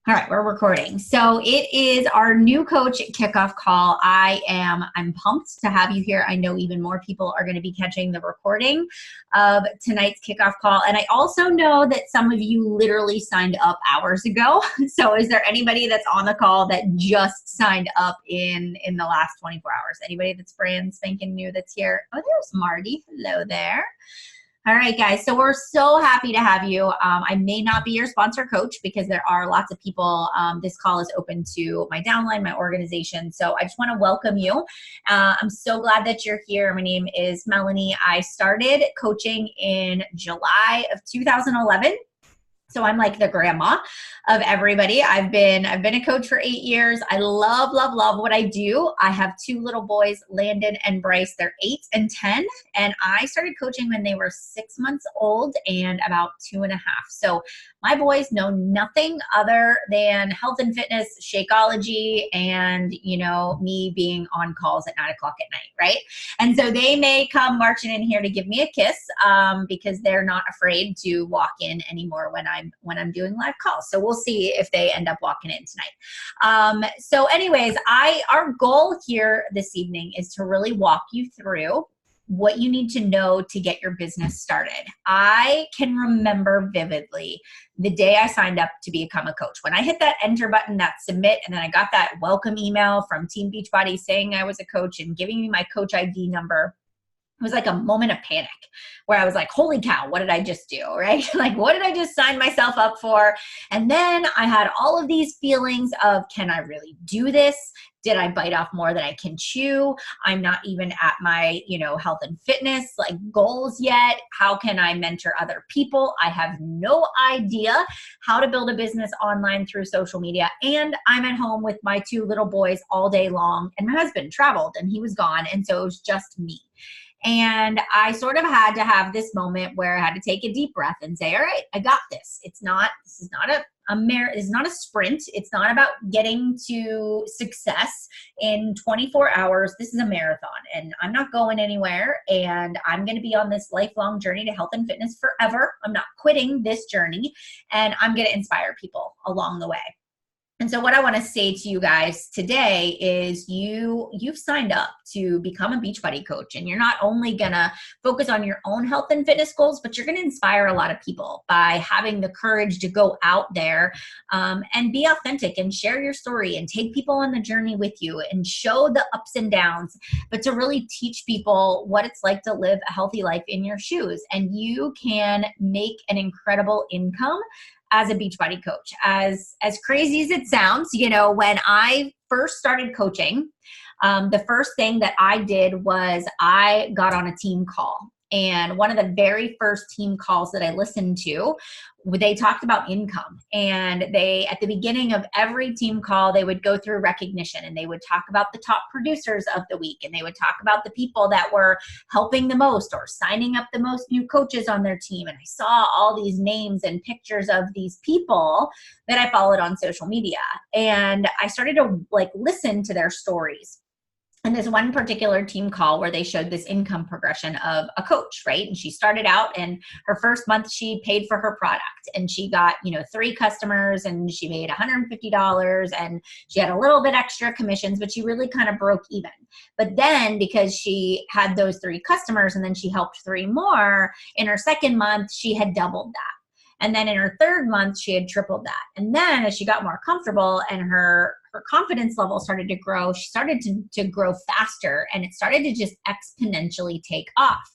All right, we're recording. So it is our new coach kickoff call. I'm pumped to have you here. I know even more people are going to be catching the recording of tonight's kickoff call. And I also know that some of you literally signed up hours ago. So is there anybody that's on the call that just signed up in the last 24 hours? Anybody that's brand spanking new that's here? Oh, there's Marty. Hello there. All right, guys, so we're so happy to have you. I may not be your sponsor coach because there are lots of people. This call is open to my downline, my organization. So I just want to welcome you. I'm so glad that you're here. My name is Melanie. I started coaching in July of 2011. So I'm like the grandma of everybody. I've been a coach for 8 years. I love what I do. I have two little boys, Landon and Bryce. They're 8 and 10. And I started coaching when they were 6 months old and about 2.5. So my boys know nothing other than health and fitness, Shakeology, and, me being on calls at 9 o'clock at night, right? And so they may come marching in here to give me a kiss because they're not afraid to walk in anymore when I'm doing live calls. So we'll see if they end up walking in tonight. So anyways, our goal here this evening is to really walk you through what you need to know to get your business started. I can remember vividly the day I signed up to become a coach. When I hit that enter button, that submit, and then I got that welcome email from Team Beachbody saying I was a coach and giving me my coach ID number. It was like a moment of panic where I was like, holy cow, what did I just do, right? Like, what did I just sign myself up for? And then I had all of these feelings of, can I really do this? Did I bite off more than I can chew? I'm not even at my, health and fitness goals yet. How can I mentor other people? I have no idea how to build a business online through social media. And I'm at home with my two little boys all day long. And my husband traveled and he was gone. And so it was just me. And I sort of had to have this moment where I had to take a deep breath and say, all right, I got this. This is not a sprint. It's not about getting to success in 24 hours. This is a marathon and I'm not going anywhere. And I'm going to be on this lifelong journey to health and fitness forever. I'm not quitting this journey and I'm going to inspire people along the way. And so what I want to say to you guys today is you've signed up to become a Beachbody coach, and you're not only going to focus on your own health and fitness goals, but you're going to inspire a lot of people by having the courage to go out there and be authentic and share your story and take people on the journey with you and show the ups and downs, but to really teach people what it's like to live a healthy life in your shoes. And you can make an incredible income as a Beachbody coach. As crazy as it sounds, when I first started coaching, the first thing that I did was I got on a team call. And one of the very first team calls that I listened to, they talked about income. And at the beginning of every team call, they would go through recognition and they would talk about the top producers of the week. And they would talk about the people that were helping the most or signing up the most new coaches on their team. And I saw all these names and pictures of these people that I followed on social media. And I started to listen to their stories. And there's one particular team call where they showed this income progression of a coach, right? And she started out and her first month she paid for her product and she got, 3 customers and she made $150 and she had a little bit extra commissions, but she really kind of broke even. But then because she had those 3 customers and then she helped 3 more, in her second month, she had doubled that. And then in her third month, she had tripled that. And then as she got more comfortable and her confidence level started to grow, she started to grow faster and it started to just exponentially take off.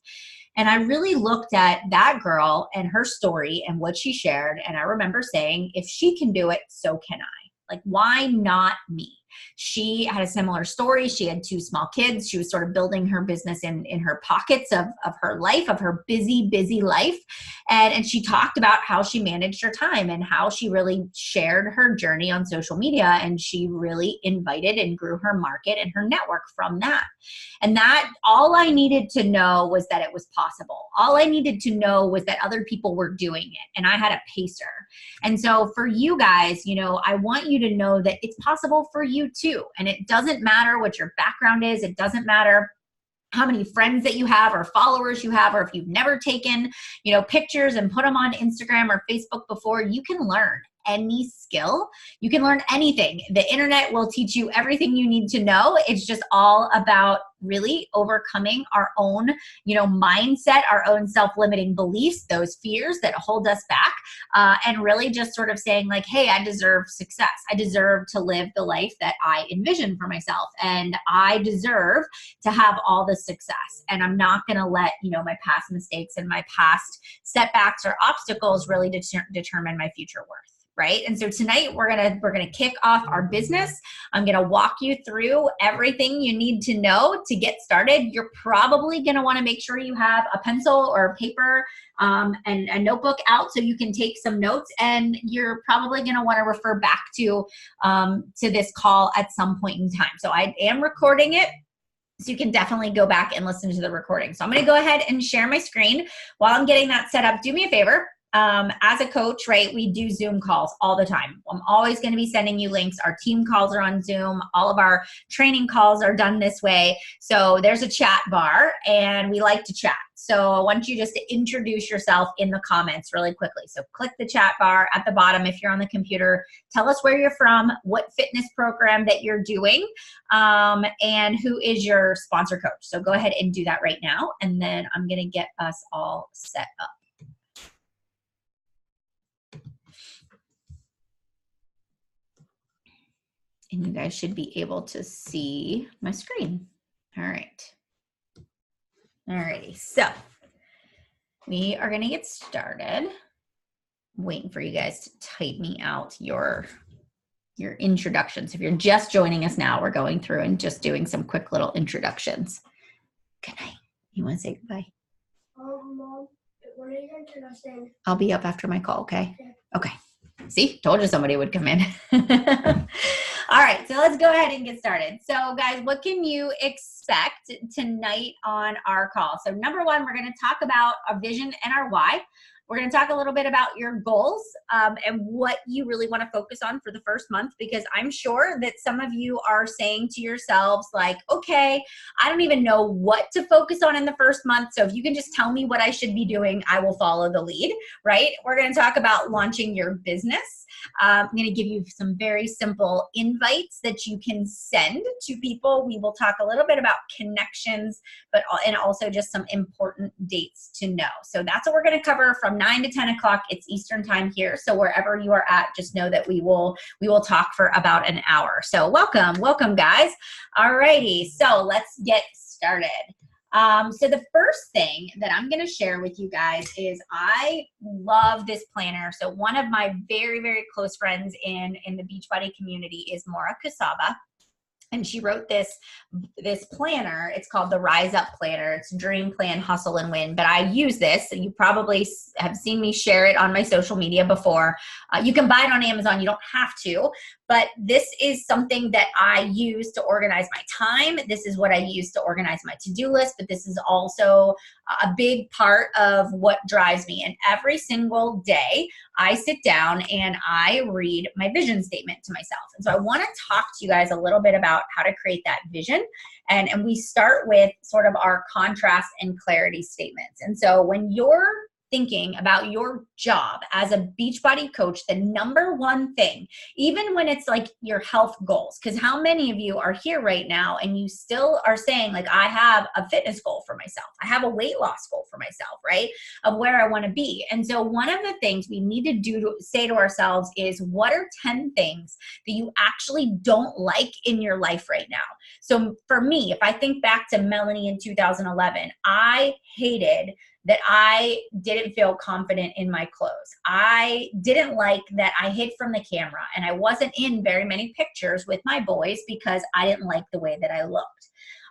And I really looked at that girl and her story and what she shared. And I remember saying, if she can do it, so can I. Why not me? She had a similar story. She had 2 small kids. She was sort of building her business in her pockets of her life, of her busy life. And she talked about how she managed her time and how she really shared her journey on social media. And she really invited and grew her market and her network from that. And that all I needed to know was that it was possible. All I needed to know was that other people were doing it. And I had a pacer. And so for you guys, I want you to know that it's possible for you too. And it doesn't matter what your background is. It doesn't matter how many friends that you have or followers you have, or if you've never taken, pictures and put them on Instagram or Facebook before. You can learn. any skill. You can learn anything. The internet will teach you everything you need to know. It's just all about really overcoming our own, mindset, our own self-limiting beliefs, those fears that hold us back, and really just sort of saying like, hey, I deserve success. I deserve to live the life that I envision for myself, and I deserve to have all the success. And I'm not going to let, my past mistakes and my past setbacks or obstacles really determine my future worth. Right. And so tonight we're gonna kick off our business. I'm gonna walk you through everything you need to know to get started. You're probably gonna want to make sure you have a pencil or paper and a notebook out so you can take some notes. And you're probably gonna want to refer back to this call at some point in time. So I am recording it, so you can definitely go back and listen to the recording. So I'm gonna go ahead and share my screen. While I'm getting that set up, do me a favor. As a coach, right, we do Zoom calls all the time. I'm always going to be sending you links. Our team calls are on Zoom. All of our training calls are done this way. So there's a chat bar and we like to chat. So I want you just to introduce yourself in the comments really quickly. So click the chat bar at the bottom if you're on the computer. Tell us where you're from, what fitness program that you're doing, and who is your sponsor coach. So go ahead and do that right now. And then I'm going to get us all set up. And you guys should be able to see my screen. All right. All righty. So we are going to get started. I'm waiting for you guys to type me out your introductions. If you're just joining us now, we're going through and just doing some quick little introductions. Good night. You want to say goodbye? Mom, when are you going to turn us in? I'll be up after my call, okay? Okay. See, told you somebody would come in. All right, so let's go ahead and get started. So guys, what can you expect tonight on our call? So number one, we're going to talk about our vision and our why. We're going to talk a little bit about your goals and what you really want to focus on for the first month, because I'm sure that some of you are saying to yourselves like, okay, I don't even know what to focus on in the first month. So if you can just tell me what I should be doing, I will follow the lead, right? We're going to talk about launching your business. I'm going to give you some very simple invites that you can send to people. We will talk a little bit about connections, and also just some important dates to know. So that's what we're going to cover from 9 to 10 o'clock. It's Eastern time here. So wherever you are at, just know that we will talk for about an hour. So welcome guys. All righty. So let's get started. So the first thing that I'm going to share with you guys is I love this planner. So one of my very, very close friends in the Beachbody community is Maura Kasaba. And she wrote this planner. It's called the Rise Up Planner. It's Dream, Plan, Hustle, and Win. But I use this. You probably have seen me share it on my social media before. You can buy it on Amazon. You don't have to. But this is something that I use to organize my time. This is what I use to organize my to-do list. But this is also a big part of what drives me. And every single day, I sit down and I read my vision statement to myself. And so I want to talk to you guys a little bit about how to create that vision. And we start with sort of our contrast and clarity statements. And so when you're thinking about your job as a Beachbody coach, the number one thing, even when it's like your health goals, because how many of you are here right now and you still are saying like, I have a fitness goal for myself. I have a weight loss goal for myself, right? Of where I want to be. And so one of the things we need to do to say to ourselves is, what are 10 things that you actually don't like in your life right now? So for me, if I think back to Melanie in 2011, I hated that I didn't feel confident in my clothes. I didn't like that I hid from the camera and I wasn't in very many pictures with my boys because I didn't like the way that I looked.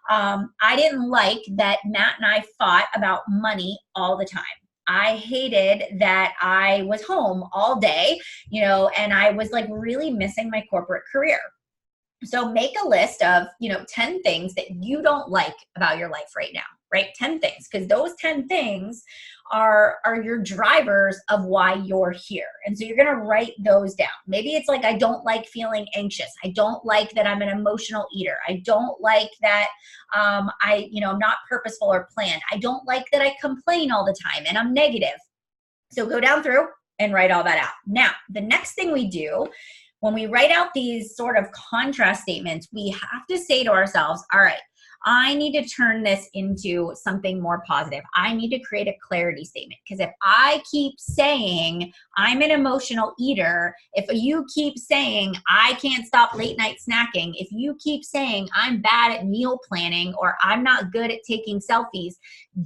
I didn't like that Matt and I fought about money all the time. I hated that I was home all day, and I was like really missing my corporate career. So make a list of, 10 things that you don't like about your life right now, right? 10 things, because those 10 things are your drivers of why you're here. And so you're going to write those down. Maybe it's like, I don't like feeling anxious. I don't like that I'm an emotional eater. I don't like that I'm not purposeful or planned. I don't like that I complain all the time and I'm negative. So go down through and write all that out. Now, the next thing we do when we write out these sort of contrast statements, we have to say to ourselves, all right, I need to turn this into something more positive. I need to create a clarity statement, because if I keep saying I'm an emotional eater, if you keep saying I can't stop late night snacking, if you keep saying I'm bad at meal planning or I'm not good at taking selfies,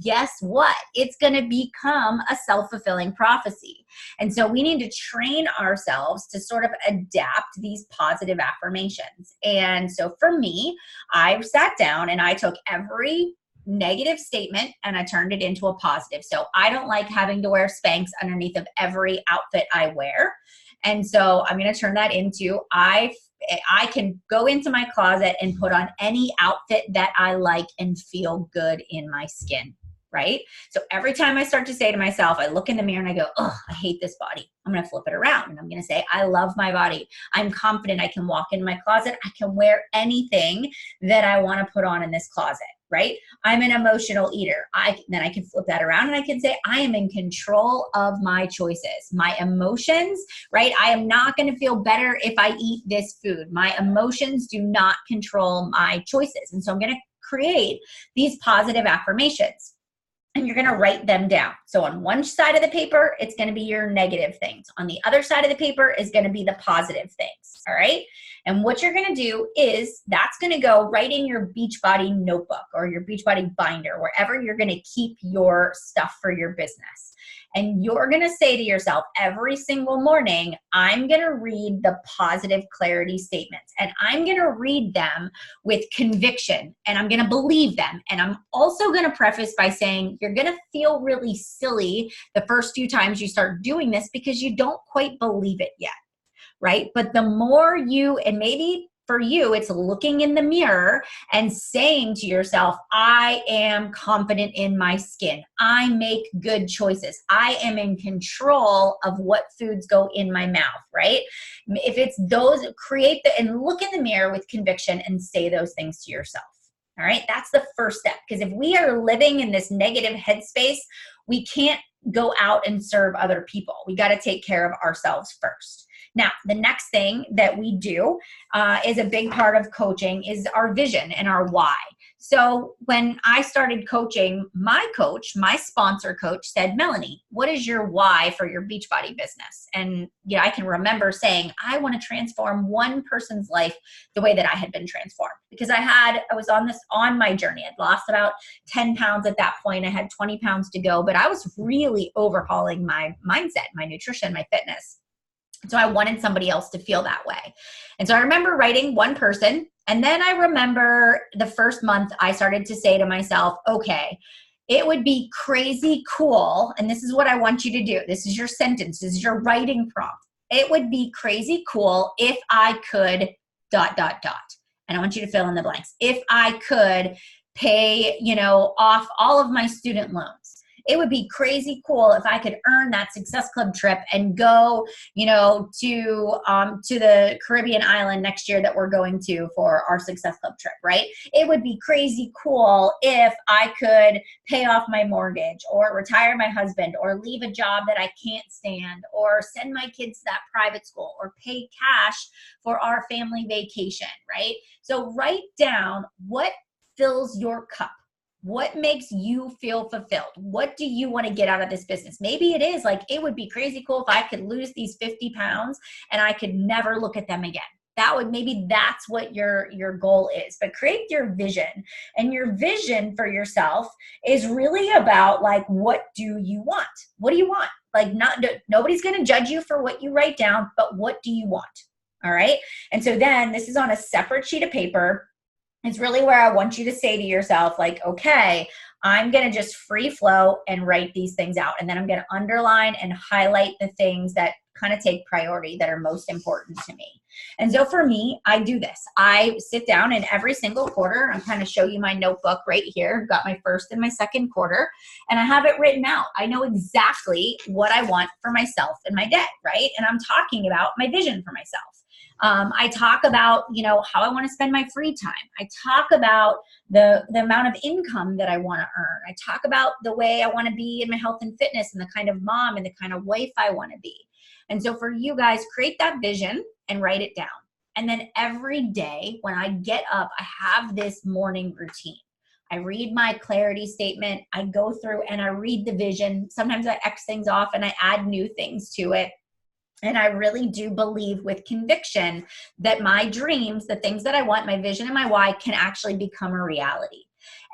guess what? It's going to become a self-fulfilling prophecy. And so we need to train ourselves to sort of adapt these positive affirmations. And so for me, I sat down and I took every negative statement and I turned it into a positive. So I don't like having to wear Spanx underneath of every outfit I wear. And so I'm going to turn that into I can go into my closet and put on any outfit that I like and feel good in my skin, right? So every time I start to say to myself, I look in the mirror and I go, oh, I hate this body. I'm going to flip it around and I'm going to say, I love my body. I'm confident I can walk in my closet. I can wear anything that I want to put on in this closet, right? I'm an emotional eater. Then I can flip that around and I can say, I am in control of my choices, my emotions, right? I am not going to feel better if I eat this food. My emotions do not control my choices. And so I'm going to create these positive affirmations. And you're going to write them down. So on one side of the paper, it's going to be your negative things. On the other side of the paper is going to be the positive things. All right. And what you're going to do is that's going to go right in your Beachbody notebook or your Beachbody binder, wherever you're going to keep your stuff for your business. And you're going to say to yourself every single morning, I'm going to read the positive clarity statements, and I'm going to read them with conviction, and I'm going to believe them. And I'm also going to preface by saying you're going to feel really silly the first few times you start doing this because you don't quite believe it yet, right? But the more you, and maybe for you, it's looking in the mirror and saying to yourself, I am confident in my skin. I make good choices. I am in control of what foods go in my mouth, right? If it's those, and look in the mirror with conviction and say those things to yourself. All right, that's the first step. Because if we are living in this negative headspace, we can't go out and serve other people. We got to take care of ourselves first. Now, the next thing that we do is a big part of coaching is our vision and our why. So when I started coaching, my sponsor coach said, Melanie, what is your why for your Beachbody business? And I can remember saying, I want to transform one person's life the way that I had been transformed, because I was on my journey. I'd lost about 10 pounds at that point. I had 20 pounds to go, but I was really overhauling my mindset, my nutrition, my fitness. So I wanted somebody else to feel that way. And so I remember writing one person. And then I remember the first month I started to say to myself, okay, it would be crazy cool. And this is what I want you to do. This is your sentence. This is your writing prompt. It would be crazy cool if I could ... And I want you to fill in the blanks. If I could pay, off all of my student loans. It would be crazy cool if I could earn that Success Club trip and go, to the Caribbean island next year that we're going to for our Success Club trip, right? It would be crazy cool if I could pay off my mortgage or retire my husband or leave a job that I can't stand or send my kids to that private school or pay cash for our family vacation, right? So write down what fills your cup. What makes you feel fulfilled? What do you want to get out of this business? Maybe it is like, it would be crazy cool if I could lose these 50 pounds and I could never look at them again. Maybe that's what your goal is. But create your vision. And your vision for yourself is really about like, what do you want? What do you want? Like nobody's going to judge you for what you write down, but what do you want? All right. And so then this is on a separate sheet of paper. It's really where I want you to say to yourself, like, okay, I'm going to just free flow and write these things out. And then I'm going to underline and highlight the things that kind of take priority, that are most important to me. And so for me, I do this. I sit down and every single quarter, I'm kind of show you my notebook right here. I've got my first and my second quarter, and I have it written out. I know exactly what I want for myself in my day, right? And I'm talking about my vision for myself. I talk about, how I want to spend my free time. I talk about the amount of income that I want to earn. I talk about the way I want to be in my health and fitness and the kind of mom and the kind of wife I want to be. And so for you guys, create that vision and write it down. And then every day when I get up, I have this morning routine. I read my clarity statement. I go through and I read the vision. Sometimes I X things off and I add new things to it. And I really do believe with conviction that my dreams, the things that I want, my vision and my why can actually become a reality.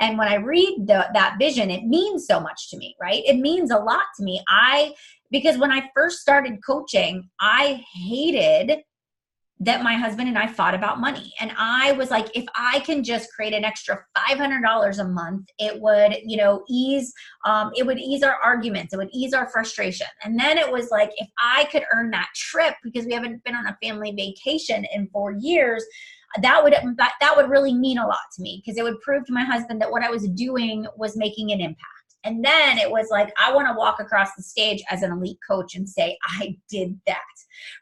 And when I read that vision, it means so much to me, right? It means a lot to me. Because when I first started coaching, I hated that my husband and I fought about money. And I was like, if I can just create an extra $500 a month, it would, ease our arguments. It would ease our frustration. And then it was like, if I could earn that trip, because we haven't been on a family vacation in 4 years, that would really mean a lot to me, because it would prove to my husband that what I was doing was making an impact. And then it was like, I want to walk across the stage as an elite coach and say, I did that,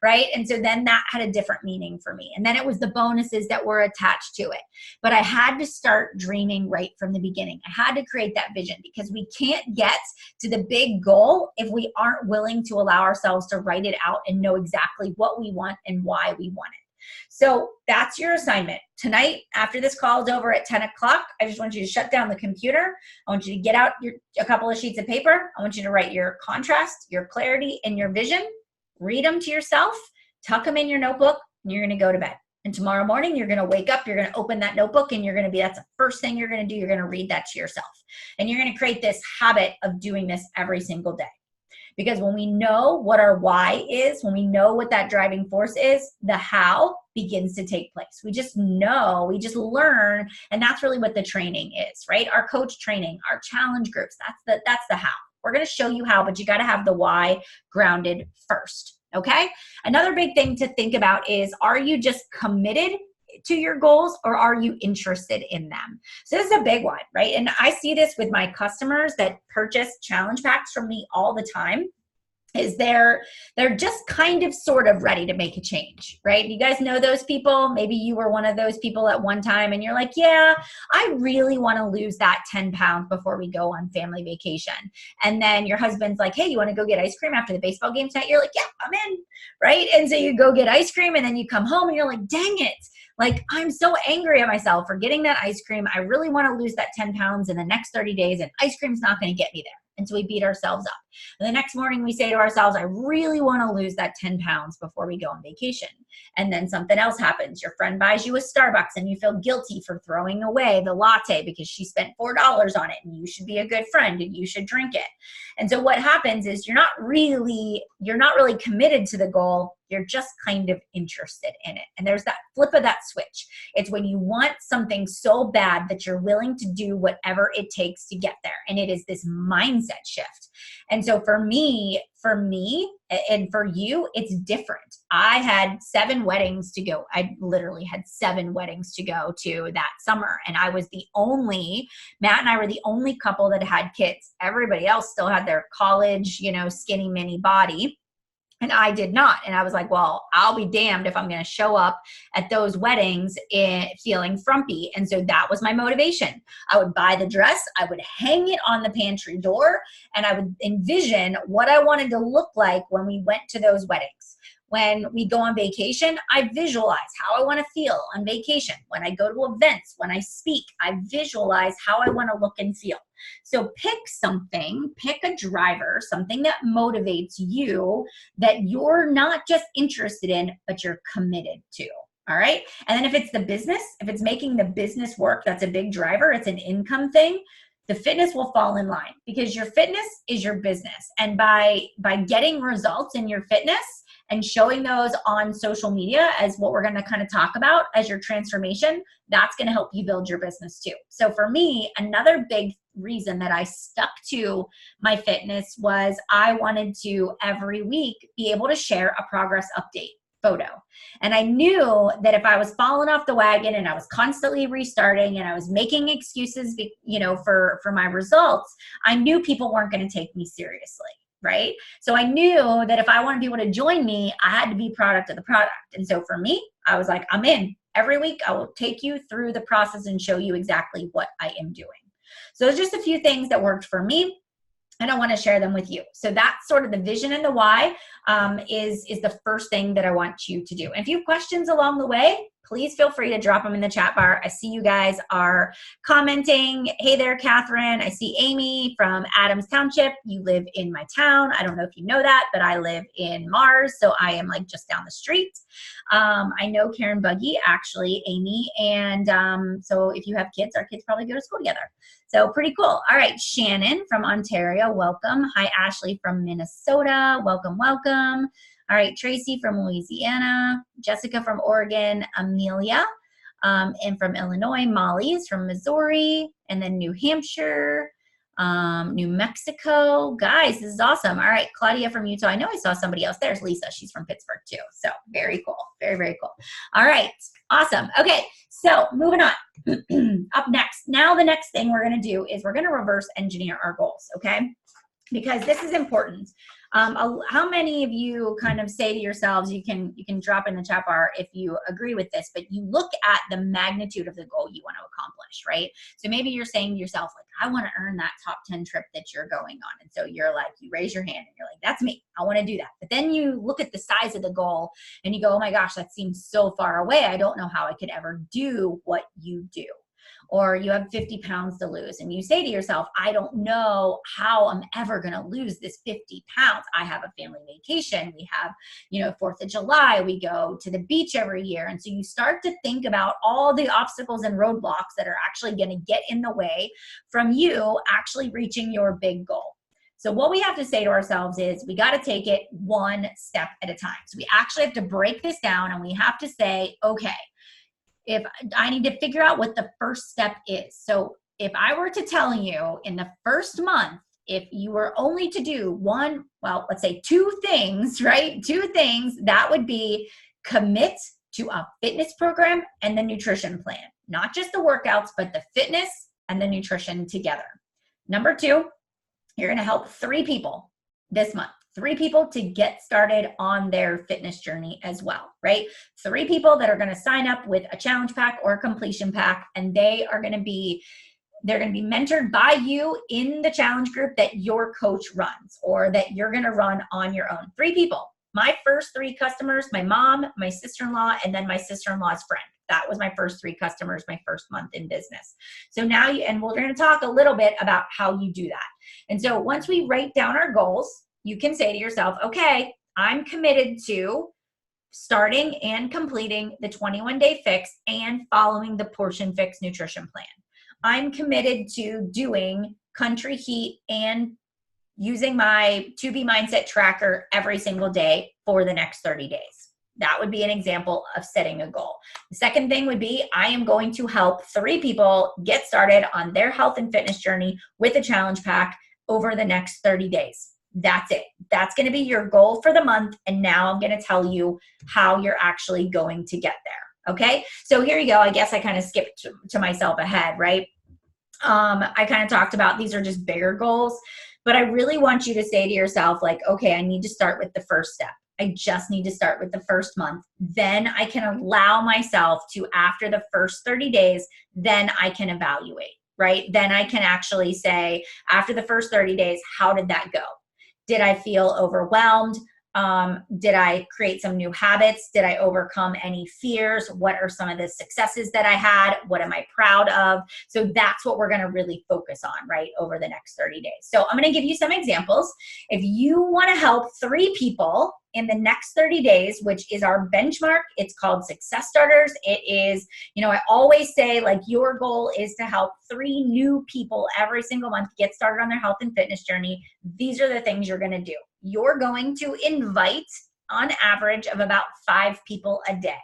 right? And so then that had a different meaning for me. And then it was the bonuses that were attached to it. But I had to start dreaming right from the beginning. I had to create that vision, because we can't get to the big goal if we aren't willing to allow ourselves to write it out and know exactly what we want and why we want it. So that's your assignment. Tonight, after this call is over at 10 o'clock, I just want you to shut down the computer. I want you to get out a couple of sheets of paper. I want you to write your contrast, your clarity, and your vision. Read them to yourself, tuck them in your notebook, and you're going to go to bed. And tomorrow morning, you're going to wake up, you're going to open that notebook, and that's the first thing you're going to do. You're going to read that to yourself. And you're going to create this habit of doing this every single day. Because when we know what our why is, when we know what that driving force is, the how begins to take place. We just know, we just learn, and that's really what the training is, right? Our coach training, our challenge groups, that's the how. We're going to show you how, but you got to have the why grounded first, okay? Another big thing to think about is, are you just committed to your goals, or are you interested in them? So this is a big one, right? And I see this with my customers that purchase challenge packs from me all the time. Is they're just kind of sort of ready to make a change, right? You guys know those people. Maybe you were one of those people at one time and you're like, yeah, I really want to lose that 10 pounds before we go on family vacation. And then your husband's like, hey, you want to go get ice cream after the baseball game tonight? You're like, yeah, I'm in, right? And so you go get ice cream, and then you come home and you're like, dang it. Like, I'm so angry at myself for getting that ice cream. I really want to lose that 10 pounds in the next 30 days, and ice cream's not going to get me there. And so we beat ourselves up. And the next morning we say to ourselves, I really want to lose that 10 pounds before we go on vacation. And then something else happens. Your friend buys you a Starbucks and you feel guilty for throwing away the latte because she spent $4 on it, and you should be a good friend and you should drink it. And so what happens is you're not really committed to the goal. You're just kind of interested in it. And there's that flip of that switch. It's when you want something so bad that you're willing to do whatever it takes to get there. And it is this mindset shift. And so for me, and for you, it's different. I had 7 weddings to go. I literally had 7 weddings to go to that summer. And Matt and I were the only couple that had kids. Everybody else still had their college, skinny mini body. And I did not. And I was like, well, I'll be damned if I'm going to show up at those weddings feeling frumpy. And so that was my motivation. I would buy the dress, I would hang it on the pantry door, and I would envision what I wanted to look like when we went to those weddings. When we go on vacation, I visualize how I want to feel on vacation. When I go to events, when I speak, I visualize how I want to look and feel. So pick a driver, something that motivates you, that you're not just interested in, but you're committed to. All right. And then if it's the business, if it's making the business work, that's a big driver. It's an income thing. The fitness will fall in line, because your fitness is your business. And by getting results in your fitness and showing those on social media as what we're going to kind of talk about as your transformation, that's going to help you build your business too. So for me, another big reason that I stuck to my fitness was I wanted to every week be able to share a progress update photo. And I knew that if I was falling off the wagon and I was constantly restarting and I was making excuses, for my results, I knew people weren't going to take me seriously. right? So I knew that if I wanted people to join me, I had to be product of the product. And so for me, I was like, I'm in. Every week, I will take you through the process and show you exactly what I am doing. So there's just a few things that worked for me, and I want to share them with you. So that's sort of the vision and the why is the first thing that I want you to do. And if you have questions along the way, please feel free to drop them in the chat bar. I see you guys are commenting. Hey there, Catherine. I see Amy from Adams Township. You live in my town. I don't know if you know that, but I live in Mars, so I am like just down the street. I know Karen Buggy, actually, Amy. And so if you have kids, our kids probably go to school together. So pretty cool. All right, Shannon from Ontario, welcome. Hi, Ashley from Minnesota. Welcome, welcome. All right, Tracy from Louisiana, Jessica from Oregon, Amelia, and from Illinois, Molly is from Missouri, and then New Hampshire, New Mexico. Guys, this is awesome. All right, Claudia from Utah. I know I saw somebody else. There's Lisa. She's from Pittsburgh too. So very cool. Very, very cool. All right, awesome. Okay, so moving on. Up next. Now the next thing we're going to do is we're going to reverse engineer our goals, okay? Because this is important. How many of you kind of say to yourselves, you can drop in the chat bar if you agree with this, but you look at the magnitude of the goal you want to accomplish, right? So maybe you're saying to yourself, like, I want to earn that top 10 trip that you're going on. And so you're like, you raise your hand and you're like, that's me. I want to do that. But then you look at the size of the goal and you go, oh my gosh, that seems so far away. I don't know how I could ever do what you do. Or you have 50 pounds to lose and you say to yourself, I don't know how I'm ever going to lose this 50 pounds. I have a family vacation. We have, 4th of July, we go to the beach every year. And so you start to think about all the obstacles and roadblocks that are actually going to get in the way from you actually reaching your big goal. So what we have to say to ourselves is we got to take it one step at a time. So we actually have to break this down and we have to say, okay, if I need to figure out what the first step is. So if I were to tell you in the first month, if you were only to do let's say 2 things, right? 2 things, that would be commit to a fitness program and the nutrition plan. Not just the workouts, but the fitness and the nutrition together. Number 2, you're going to help 3 people this month. 3 people to get started on their fitness journey as well, right? 3 people that are going to sign up with a challenge pack or a completion pack, and they're going to be mentored by you in the challenge group that your coach runs or that you're going to run on your own. 3 people. My first 3 customers, my mom, my sister-in-law, and then my sister-in-law's friend. That was my first 3 customers, my first month in business. So now, and we're going to talk a little bit about how you do that. And so once we write down our goals, you can say to yourself, okay, I'm committed to starting and completing the 21-day fix and following the Portion Fix nutrition plan. I'm committed to doing Country Heat and using my 2B Mindset tracker every single day for the next 30 days. That would be an example of setting a goal. The second thing would be, I am going to help 3 people get started on their health and fitness journey with a challenge pack over the next 30 days. That's it. That's going to be your goal for the month. And now I'm going to tell you how you're actually going to get there. Okay. So here you go. I guess I kind of skipped to myself ahead, right? I kind of talked about these are just bigger goals, but I really want you to say to yourself, like, okay, I need to start with the first step. I just need to start with the first month. Then I can allow myself to, after the first 30 days, then I can evaluate, right? Then I can actually say, after the first 30 days, how did that go? Did I feel overwhelmed? Did I create some new habits? Did I overcome any fears? What are some of the successes that I had? What am I proud of? So that's what we're going to really focus on, right, over the next 30 days. So I'm going to give you some examples. If you want to help 3 people in the next 30 days, which is our benchmark, it's called Success Starters. It is, I always say, like, your goal is to help 3 new people every single month get started on their health and fitness journey. These are the things you're going to do. You're going to invite, on average, of about 5 people a day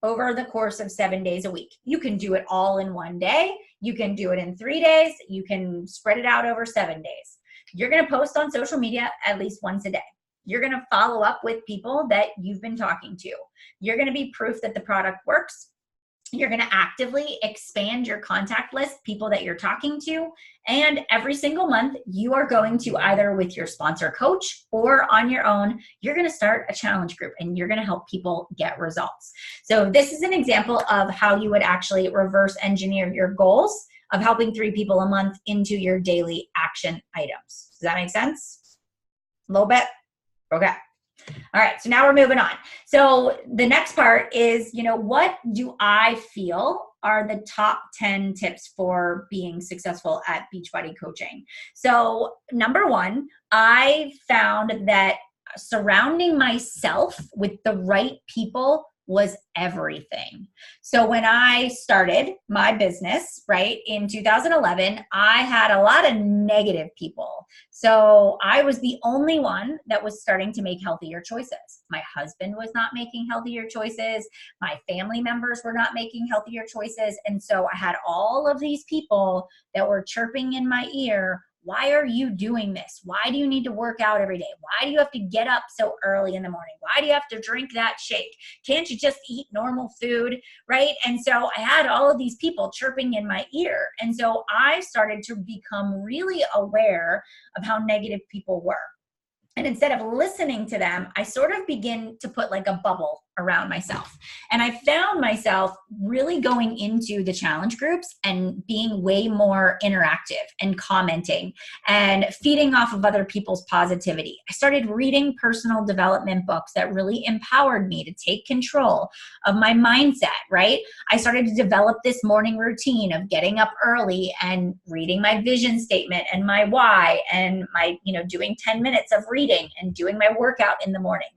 over the course of 7 days a week. You can do it all in one day. You can do it in 3 days. You can spread it out over 7 days. You're going to post on social media at least once a day. You're going to follow up with people that you've been talking to. You're going to be proof that the product works. You're going to actively expand your contact list, people that you're talking to. And every single month, you are going to either with your sponsor coach or on your own, you're going to start a challenge group and you're going to help people get results. So this is an example of how you would actually reverse engineer your goals of helping 3 people a month into your daily action items. Does that make sense? A little bit? Okay. All right, so now we're moving on. So the next part is, what do I feel are the top 10 tips for being successful at Beachbody coaching? So number 1, I found that surrounding myself with the right people was everything. So when I started my business, right, in 2011, I had a lot of negative people. So I was the only one that was starting to make healthier choices. My husband was not making healthier choices. My family members were not making healthier choices. And so I had all of these people that were chirping in my ear. Why are you doing this? Why do you need to work out every day? Why do you have to get up so early in the morning? Why do you have to drink that shake? Can't you just eat normal food, right? And so I had all of these people chirping in my ear. And so I started to become really aware of how negative people were. And instead of listening to them, I sort of begin to put like a bubble around myself. And I found myself really going into the challenge groups and being way more interactive and commenting and feeding off of other people's positivity. I started reading personal development books that really empowered me to take control of my mindset, right? I started to develop this morning routine of getting up early and reading my vision statement and my why and my, doing 10 minutes of reading and doing my workout in the morning.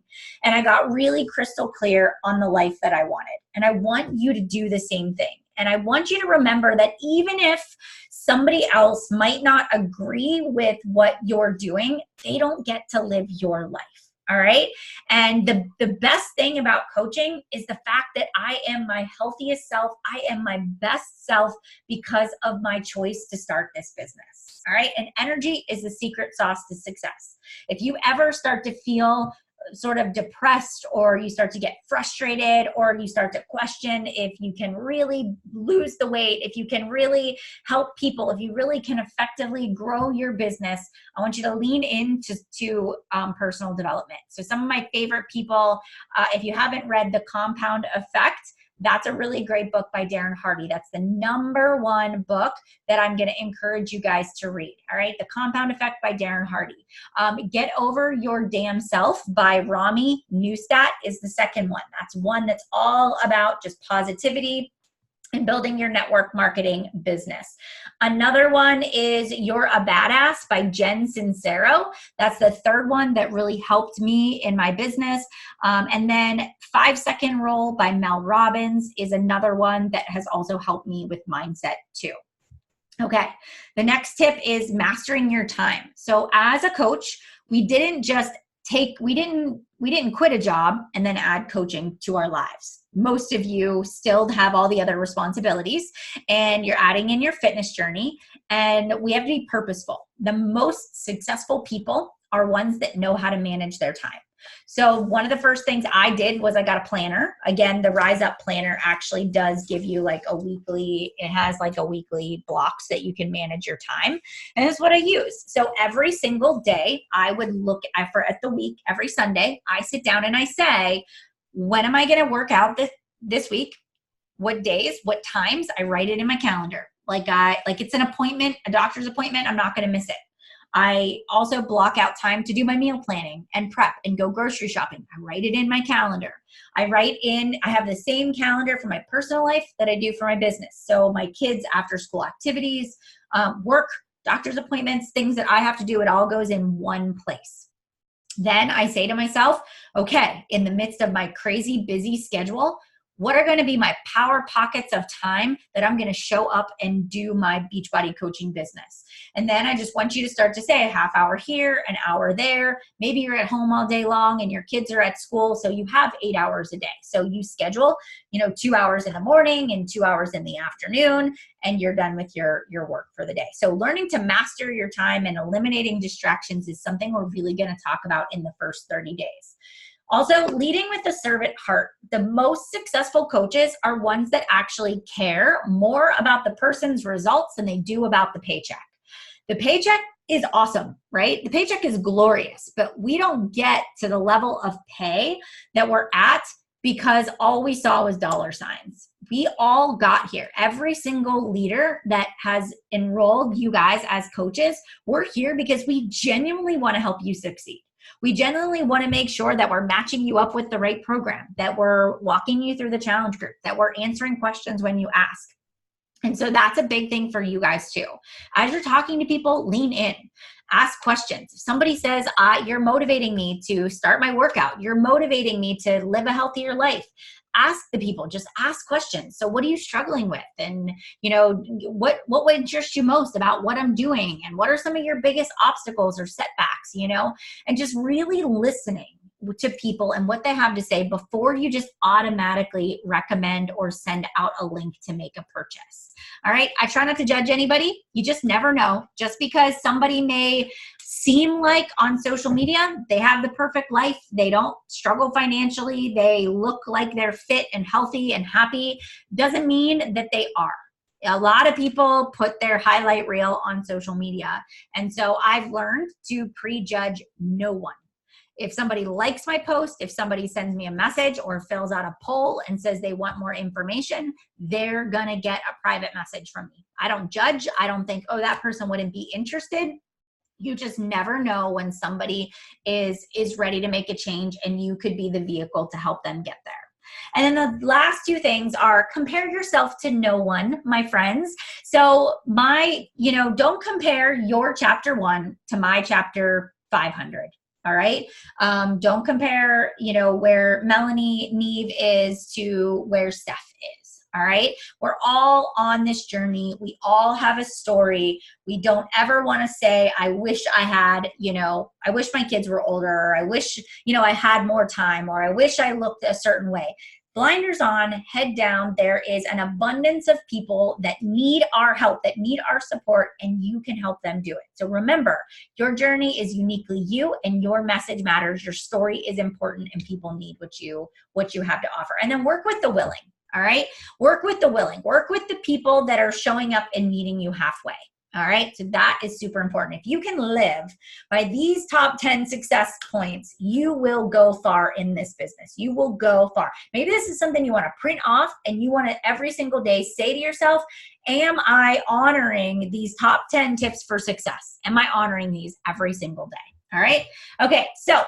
And I got really crystal clear on the life that I wanted. And I want you to do the same thing. And I want you to remember that even if somebody else might not agree with what you're doing, they don't get to live your life. All right. And the best thing about coaching is the fact that I am my healthiest self. I am my best self because of my choice to start this business. All right. And energy is the secret sauce to success. If you ever start to feel sort of depressed, or you start to get frustrated, or you start to question if you can really lose the weight, if you can really help people, if you really can effectively grow your business, I want you to lean into personal development. So some of my favorite people, if you haven't read The Compound Effect, that's a really great book by Darren Hardy. That's the #1 book that I'm going to encourage you guys to read. All right. The Compound Effect by Darren Hardy. Get Over Your Damn Self by Rami Newstat is the second one. That's one that's all about just positivity and building your network marketing business. Another one is You're a Badass by Jen Sincero. That's the third one that really helped me in my business. And then 5-Second Rule by Mel Robbins is another one that has also helped me with mindset too. Okay, the next tip is mastering your time. So as a coach, we didn't quit a job and then add coaching to our lives. Most of you still have all the other responsibilities, and you're adding in your fitness journey, and we have to be purposeful. The most successful people are ones that know how to manage their time. So one of the first things I did was I got a planner. Again, the Rise Up Planner actually does give you it has like a weekly blocks that you can manage your time. And that's what I use. So every single day I would look at the week, every Sunday, I sit down and I say, when am I going to work out this week? What days, what times? I write it in my calendar. Like it's an appointment, a doctor's appointment. I'm not going to miss it. I also block out time to do my meal planning and prep and go grocery shopping. I write it in my calendar. I have the same calendar for my personal life that I do for my business. So my kids' after school activities, work, doctor's appointments, things that I have to do, it all goes in one place. Then I say to myself, okay, in the midst of my crazy busy schedule, what are going to be my power pockets of time that I'm going to show up and do my Beachbody coaching business? And then I just want you to start to say a half hour here, an hour there. Maybe you're at home all day long and your kids are at school, so you have 8 hours a day. So you schedule, 2 hours in the morning and 2 hours in the afternoon, and you're done with your work for the day. So learning to master your time and eliminating distractions is something we're really going to talk about in the first 30 days. Also, leading with a servant heart. The most successful coaches are ones that actually care more about the person's results than they do about the paycheck. The paycheck is awesome, right? The paycheck is glorious, but we don't get to the level of pay that we're at because all we saw was dollar signs. We all got here. Every single leader that has enrolled you guys as coaches, we're here because we genuinely want to help you succeed. We genuinely want to make sure that we're matching you up with the right program, that we're walking you through the challenge group, that we're answering questions when you ask. And so that's a big thing for you guys too. As you're talking to people, lean in, ask questions. If somebody says, you're motivating me to start my workout, you're motivating me to live a healthier life, ask the people, just ask questions. So what are you struggling with? And what would interest you most about what I'm doing? And what are some of your biggest obstacles or setbacks, and just really listening to people and what they have to say before you just automatically recommend or send out a link to make a purchase. All right. I try not to judge anybody. You just never know. Just because somebody may seem like on social media, they have the perfect life, they don't struggle financially, they look like they're fit and healthy and happy, doesn't mean that they are. A lot of people put their highlight reel on social media. And so I've learned to prejudge no one. If somebody likes my post, if somebody sends me a message or fills out a poll and says they want more information, they're going to get a private message from me. I don't judge. I don't think, oh, that person wouldn't be interested. You just never know when somebody is ready to make a change, and you could be the vehicle to help them get there. And then the last two things are compare yourself to no one, my friends. So don't compare your chapter 1 to my chapter 500. All right. Don't compare, where Melanie Neve is to where Steph is. All right. We're all on this journey. We all have a story. We don't ever want to say, I wish I had, I wish my kids were older, or I wish, I had more time, or I wish I looked a certain way. Blinders on, head down. There is an abundance of people that need our help, that need our support, and you can help them do it. So remember, your journey is uniquely you, and your message matters. Your story is important, and people need what you have to offer. And then work with the willing. All right. Work with the willing. Work with the people that are showing up and meeting you halfway. All right. So that is super important. If you can live by these top 10 success points, you will go far in this business. You will go far. Maybe this is something you want to print off, and you want to every single day say to yourself, am I honoring these top 10 tips for success? Am I honoring these every single day? All right. Okay. So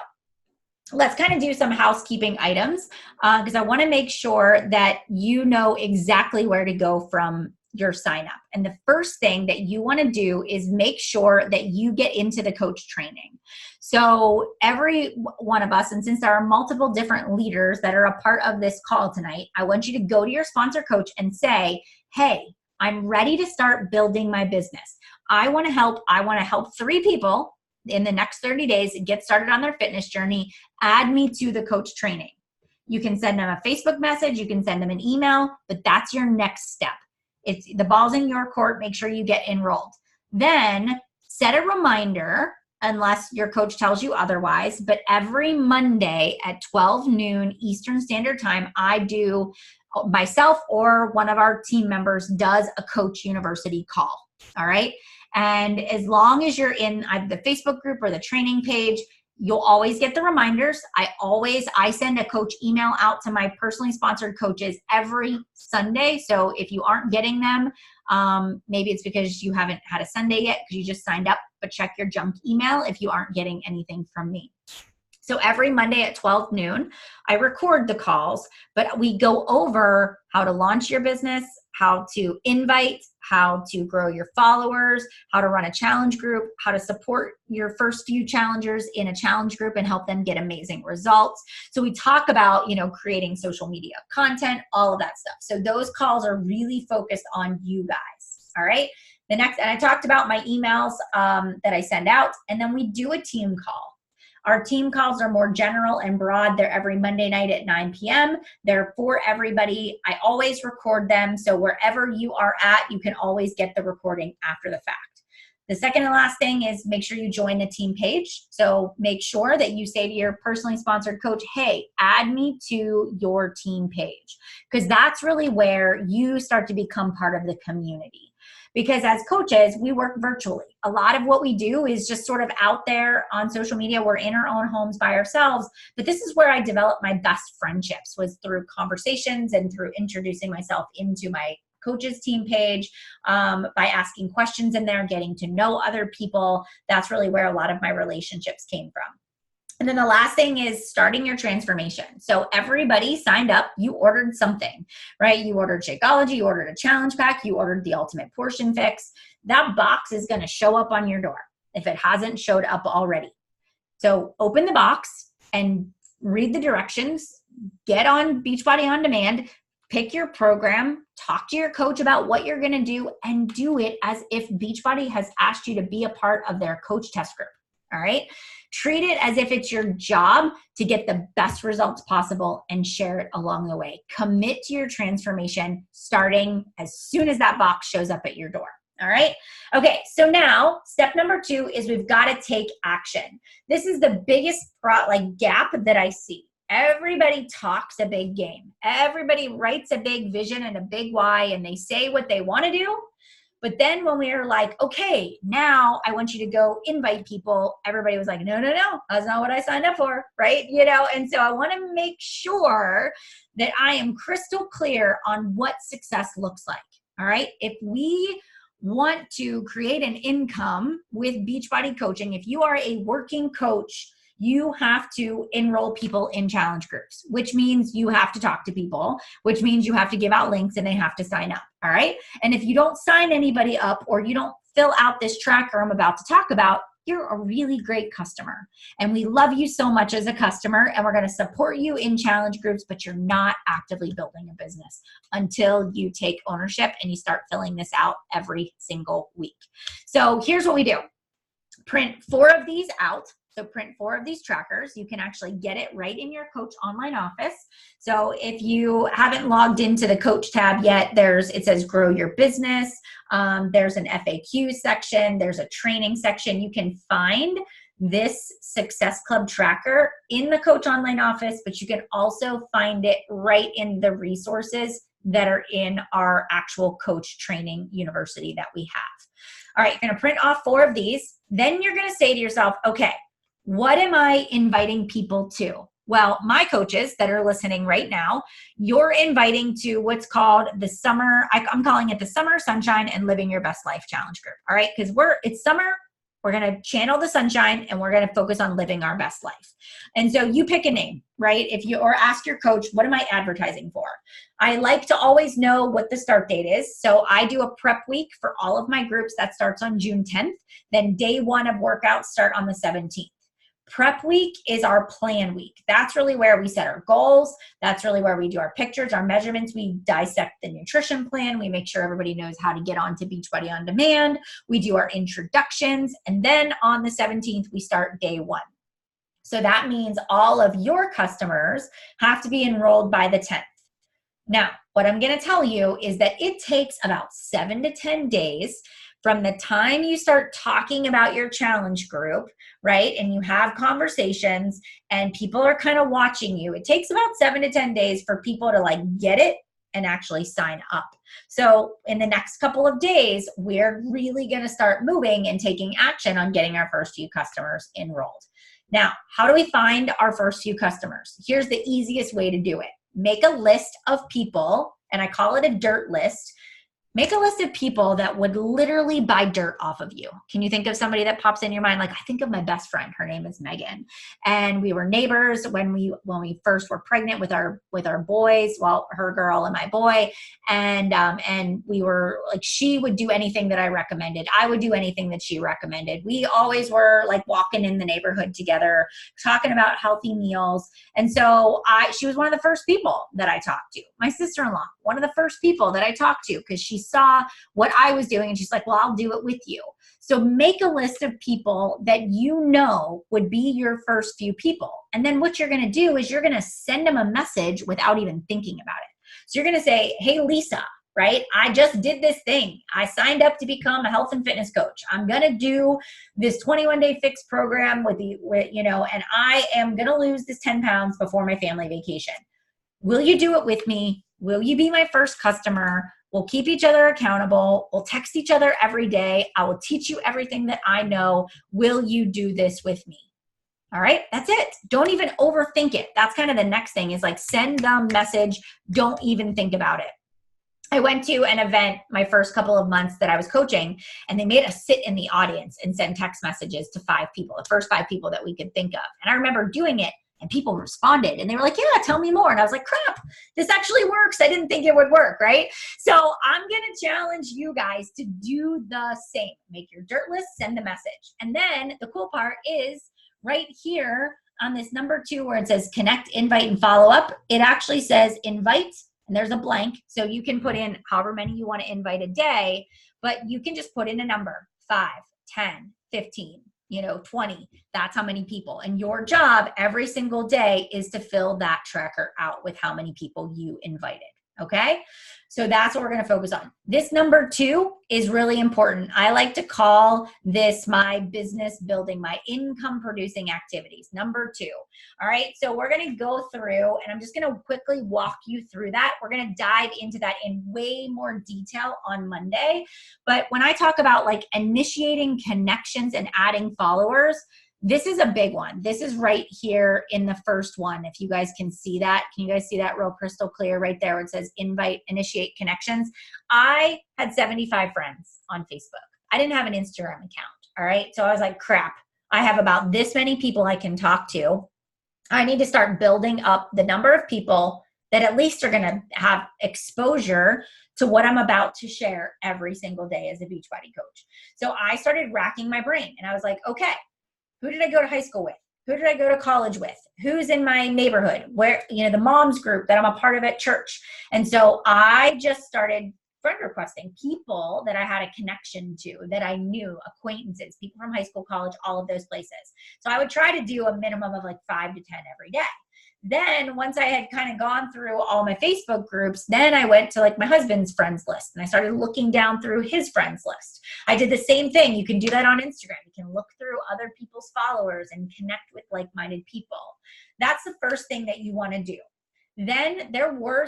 let's kind of do some housekeeping items because I want to make sure that you know exactly where to go from your sign up. And the first thing that you want to do is make sure that you get into the coach training. So every one of us, and since there are multiple different leaders that are a part of this call tonight, I want you to go to your sponsor coach and say, hey, I'm ready to start building my business. I want to help 3 people in the next 30 days get started on their fitness journey. Add me to the coach training. You can send them a Facebook message. You can send them an email, but that's your next step. It's the ball's in your court. Make sure you get enrolled. Then set a reminder, unless your coach tells you otherwise, but every Monday at 12 noon Eastern Standard Time, I do, myself or one of our team members does a Coach University call. All right. And as long as you're in the Facebook group or the training page, you'll always get the reminders. I send a coach email out to my personally sponsored coaches every Sunday. So if you aren't getting them, maybe it's because you haven't had a Sunday yet because you just signed up, but check your junk email if you aren't getting anything from me. So every Monday at 12 noon, I record the calls, but we go over how to launch your business, how to invite, how to grow your followers, how to run a challenge group, how to support your first few challengers in a challenge group and help them get amazing results. So we talk about, creating social media content, all of that stuff. So those calls are really focused on you guys. All right. And I talked about my emails that I send out, and then we do a team call. Our team calls are more general and broad. They're every Monday night at 9 p.m. They're for everybody. I always record them. So wherever you are at, you can always get the recording after the fact. The second and last thing is make sure you join the team page. So make sure that you say to your personally sponsored coach, hey, add me to your team page, because that's really where you start to become part of the community. Because as coaches, we work virtually. A lot of what we do is just sort of out there on social media. We're in our own homes by ourselves. But this is where I developed my best friendships, was through conversations and through introducing myself into my coaches team page, by asking questions in there, getting to know other people. That's really where a lot of my relationships came from. And then the last thing is starting your transformation. So everybody signed up, you ordered something, right? You ordered Shakeology, you ordered a challenge pack, you ordered the ultimate portion fix. That box is going to show up on your door if it hasn't showed up already. So open the box and read the directions, get on Beachbody On Demand, pick your program, talk to your coach about what you're going to do, and do it as if Beachbody has asked you to be a part of their coach test group. All right. Treat it as if it's your job to get the best results possible and share it along the way. Commit to your transformation starting as soon as that box shows up at your door. All right. Okay. So now step number 2 is we've got to take action. This is the biggest gap that I see. Everybody talks a big game. Everybody writes a big vision and a big why, and they say what they want to do. But then when we were like, okay, now I want you to go invite people, everybody was like, no, that's not what I signed up for, right? And so I want to make sure that I am crystal clear on what success looks like, all right? If we want to create an income with Beachbody Coaching, if you are a working coach, you have to enroll people in challenge groups, which means you have to talk to people, which means you have to give out links and they have to sign up. All right. And if you don't sign anybody up or you don't fill out this tracker I'm about to talk about, you're a really great customer. And we love you so much as a customer, and we're going to support you in challenge groups, but you're not actively building a business until you take ownership and you start filling this out every single week. So here's what we do. Print 4 of these out. So print 4 of these trackers. You can actually get it right in your coach online office. So if you haven't logged into the coach tab yet, it says grow your business. There's an FAQ section. There's a training section. You can find this Success Club tracker in the coach online office, but you can also find it right in the resources that are in our actual coach training university that we have. All right, you're going to print off 4 of these. Then you're going to say to yourself, okay, what am I inviting people to? Well, my coaches that are listening right now, you're inviting to what's called the summer, I'm calling it the Summer Sunshine and Living Your Best Life Challenge Group. All right, because it's summer, we're going to channel the sunshine and we're going to focus on living our best life. And so you pick a name, right? Or ask your coach, what am I advertising for? I like to always know what the start date is. So I do a prep week for all of my groups that starts on June 10th. Then day 1 of workouts start on the 17th. Prep week is our plan week. That's really where we set our goals. That's really where we do our pictures, our measurements. We dissect the nutrition plan. We make sure everybody knows how to get onto Beachbody On Demand. We do our introductions. And then on the 17th, we start day 1. So that means all of your customers have to be enrolled by the 10th. Now, what I'm going to tell you is that it takes about 7 to 10 days from the time you start talking about your challenge group, right? And you have conversations and people are kind of watching you. It takes about 7 to 10 days for people to get it and actually sign up. So in the next couple of days, we're really going to start moving and taking action on getting our first few customers enrolled. Now, how do we find our first few customers? Here's the easiest way to do it. Make a list of people, and I call it a dirt list. Make a list of people that would literally buy dirt off of you. Can you think of somebody that pops in your mind? I think of my best friend. Her name is Megan. And we were neighbors when we first were pregnant with our boys, her girl and my boy. And we were she would do anything that I recommended. I would do anything that she recommended. We always were walking in the neighborhood together, talking about healthy meals. And so she was one of the first people that I talked to. My sister-in-law, one of the first people that I talked to, because she saw what I was doing and she's like, well, I'll do it with you. So make a list of people that would be your first few people. And then what you're going to do is you're going to send them a message without even thinking about it. So you're going to say, hey, Lisa, right? I just did this thing. I signed up to become a health and fitness coach. I'm going to do this 21-day fix program and I am going to lose this 10 pounds before my family vacation. Will you do it with me? Will you be my first customer? We'll keep each other accountable. We'll text each other every day. I will teach you everything that I know. Will you do this with me? All right, that's it. Don't even overthink it. That's kind of the next thing is like send the message. Don't even think about it. I went to an event my first couple of months that I was coaching, and they made us sit in the audience and send text messages to 5 people, the first 5 people that we could think of. And I remember doing it, and people responded, and they were like, yeah, tell me more. And I was like, crap, this actually works. I didn't think it would work, right? So I'm going to challenge you guys to do the same. Make your dirt list, send the message. And then the cool part is right here on this number 2 where it says connect, invite, and follow up, it actually says invite, and there's a blank. So you can put in however many you want to invite a day, but you can just put in a number, 5, 10, 15, 20. That's how many people. And your job every single day is to fill that tracker out with how many people you invited. Okay. So that's what we're going to focus on. This number 2 is really important. I like to call this my business building, my income producing activities. Number 2. All right. So we're going to go through, and I'm just going to quickly walk you through that. We're going to dive into that in way more detail on Monday. But when I talk about like initiating connections and adding followers, this is a big one. This is right here in the first one. If you guys can see that, can you guys see that real crystal clear right there where it says invite, initiate connections? I had 75 friends on Facebook. I didn't have an Instagram account. All right. So I was like, crap, I have about this many people I can talk to. I need to start building up the number of people that at least are going to have exposure to what I'm about to share every single day as a Beachbody coach. So I started racking my brain, and I was like, okay, who did I go to high school with? Who did I go to college with? Who's in my neighborhood? Where, the moms group that I'm a part of at church. And so I just started friend requesting people that I had a connection to, that I knew, acquaintances, people from high school, college, all of those places. So I would try to do a minimum of like 5 to 10 every day. Then once I had kind of gone through all my Facebook groups, then I went to like my husband's friends list, and I started looking down through his friends list. I did the same thing. You can do that on Instagram. You can look through other people's followers and connect with like-minded people. That's the first thing that you want to do. Then there were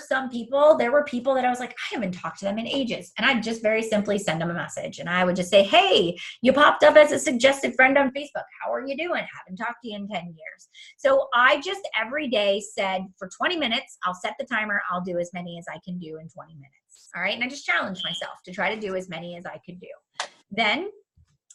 people that I was like, I haven't talked to them in ages. And I'd just very simply send them a message. And I would just say, hey, you popped up as a suggested friend on Facebook. How are you doing? Haven't talked to you in 10 years. So I just every day said for 20 minutes, I'll set the timer. I'll do as many as I can do in 20 minutes. All right. And I just challenged myself to try to do as many as I could do. Then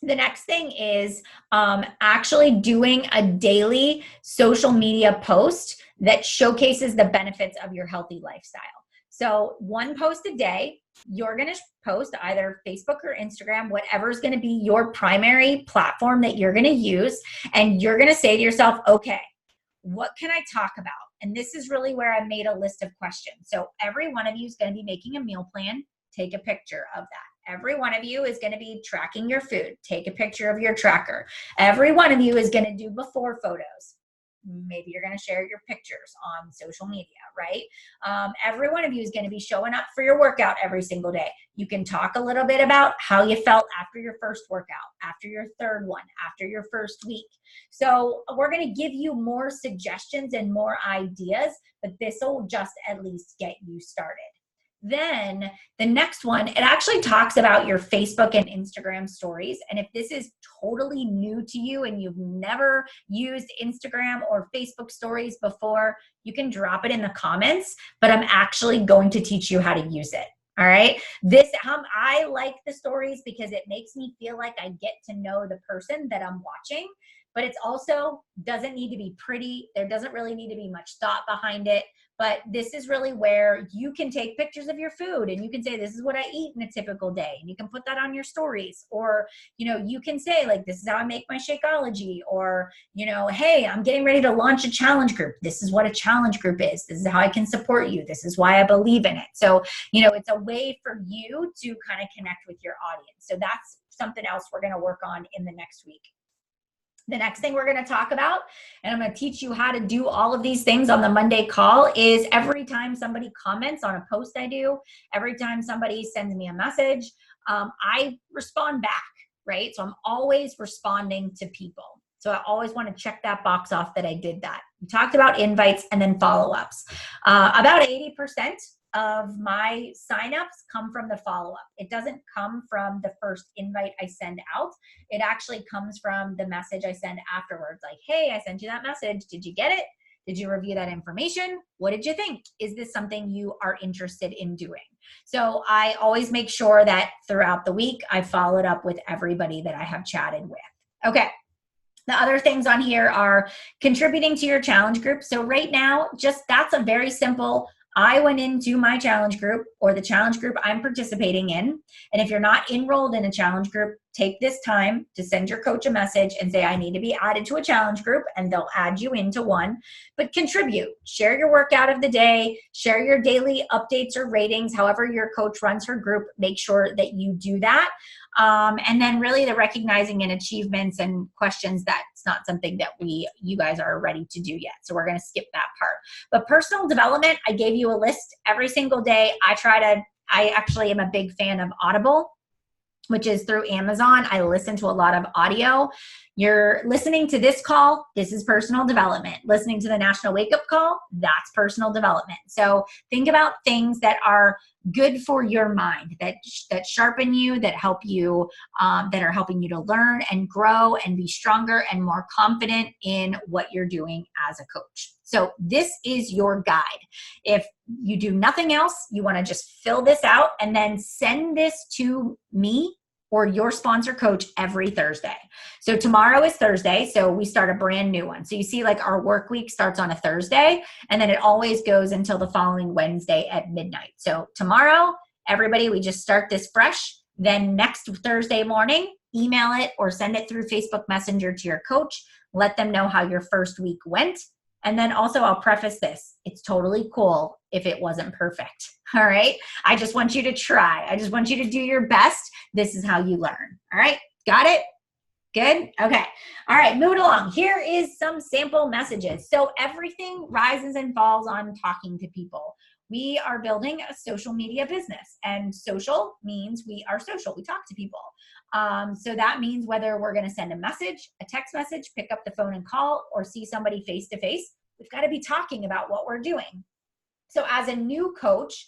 the next thing is actually doing a daily social media post that showcases the benefits of your healthy lifestyle. So 1 post a day, you're going to post either Facebook or Instagram, whatever is going to be your primary platform that you're going to use. And you're going to say to yourself, okay, what can I talk about? And this is really where I made a list of questions. So every one of you is going to be making a meal plan. Take a picture of that. Every one of you is going to be tracking your food. Take a picture of your tracker. Every one of you is going to do before photos. Maybe you're going to share your pictures on social media, right? Every one of you is going to be showing up for your workout every single day. You can talk a little bit about how you felt after your first workout, after your third one, after your first week. So we're going to give you more suggestions and more ideas, but this will just at least get you started. Then the next one, it actually talks about your Facebook and Instagram stories. And if this is totally new to you and you've never used Instagram or Facebook stories before, you can drop it in the comments, but I'm actually going to teach you how to use it. All right. I like the stories because it makes me feel like I get to know the person that I'm watching, but it's also doesn't need to be pretty. There doesn't really need to be much thought behind it. But this is really where you can take pictures of your food and you can say, this is what I eat in a typical day. And you can put that on your stories, or, you can say like, this is how I make my Shakeology, or, hey, I'm getting ready to launch a challenge group. This is what a challenge group is. This is how I can support you. This is why I believe in it. So, it's a way for you to kind of connect with your audience. So that's something else we're going to work on in the next week. The next thing we're going to talk about, and I'm going to teach you how to do all of these things on the Monday call, is every time somebody comments on a post I do, every time somebody sends me a message, I respond back, right? So I'm always responding to people. So I always want to check that box off that I did that. We talked about invites and then follow-ups. About 80% of my signups come from the follow-up. It doesn't come from the first invite I send out. It actually comes from the message I send afterwards. Like, hey, I sent you that message. Did you get it? Did you review that information? What did you think? Is this something you are interested in doing? So I always make sure that throughout the week, I followed up with everybody that I have chatted with. Okay. The other things on here are contributing to your challenge group. So right now, just that's a very simple, I went into my challenge group or the challenge group I'm participating in. And if you're not enrolled in a challenge group, take this time to send your coach a message and say, I need to be added to a challenge group, and they'll add you into one. But contribute, share your workout of the day, share your daily updates or ratings, however your coach runs her group, make sure that you do that. And then really the recognizing and achievements and questions, that's not something that you guys are ready to do yet. So we're going to skip that part. But personal development, I gave you a list every single day. I actually am a big fan of Audible, which is through Amazon. I listen to a lot of audio. You're listening to this call, this is personal development. Listening to the National Wake Up Call, that's personal development. So think about things that are good for your mind, that sharpen you, that help you, that are helping you to learn and grow and be stronger and more confident in what you're doing as a coach. So this is your guide. If you do nothing else, you want to just fill this out and then send this to me or your sponsor coach every Thursday. So tomorrow is Thursday, so we start a brand new one. So you see, like, our work week starts on a Thursday, and then it always goes until the following Wednesday at midnight. So tomorrow, everybody, we just start this fresh. Then next Thursday morning, email it or send it through Facebook Messenger to your coach. Let them know how your first week went. And then also, I'll preface this. It's totally cool if it wasn't perfect. All right. I just want you to try. I just want you to do your best. This is how you learn. All right. Got it? Good? Okay. All right. Moving along. Here is some sample messages. So everything rises and falls on talking to people. We are building a social media business, and social means we are social. We talk to people. So that means whether we're going to send a message, a text message, pick up the phone and call, or see somebody face to face, we've got to be talking about what we're doing. So as a new coach,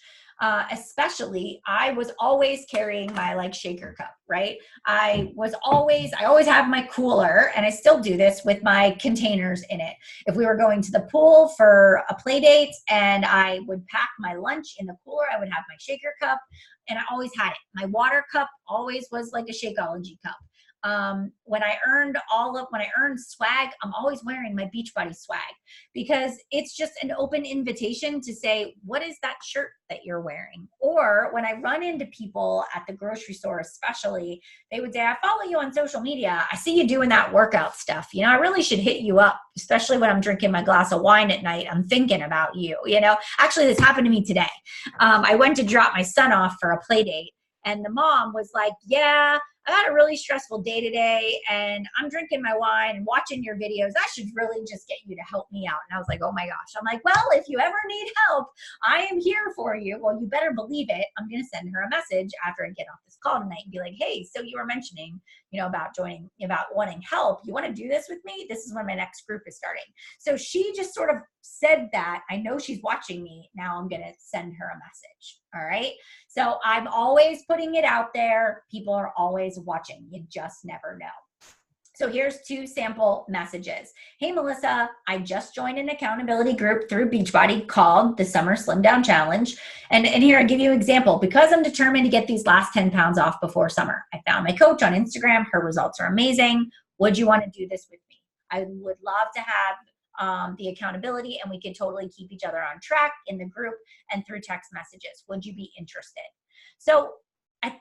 especially, I was always carrying my shaker cup, right? I always have my cooler, and I still do this with my containers in it. If we were going to the pool for a play date and I would pack my lunch in the cooler, I would have my shaker cup, and I always had it. My water cup always was like a Shakeology cup. When I earned swag, I'm always wearing my Beachbody swag, because it's just an open invitation to say, what is that shirt that you're wearing? Or when I run into people at the grocery store, especially, they would say, I follow you on social media. I see you doing that workout stuff. I really should hit you up, especially when I'm drinking my glass of wine at night. I'm thinking about you, Actually, this happened to me today. I went to drop my son off for a play date, and the mom was like, yeah, I had a really stressful day today, and I'm drinking my wine and watching your videos. I should really just get you to help me out. And I was like, oh my gosh. I'm like, well, if you ever need help, I am here for you. Well, you better believe it. I'm going to send her a message after I get off this call tonight and be like, hey, so you were mentioning, about wanting help. You want to do this with me? This is when my next group is starting. So she just sort of said that. I know she's watching me. Now I'm going to send her a message. All right. So I'm always putting it out there. People are always watching. You just never know. So here's 2 sample messages. Hey, Melissa, I just joined an accountability group through Beachbody called the Summer Slim Down Challenge. And here, I give you an example. Because I'm determined to get these last 10 pounds off before summer, I found my coach on Instagram. Her results are amazing. Would you want to do this with me? I would love to have the accountability, and we could totally keep each other on track in the group and through text messages. Would you be interested? So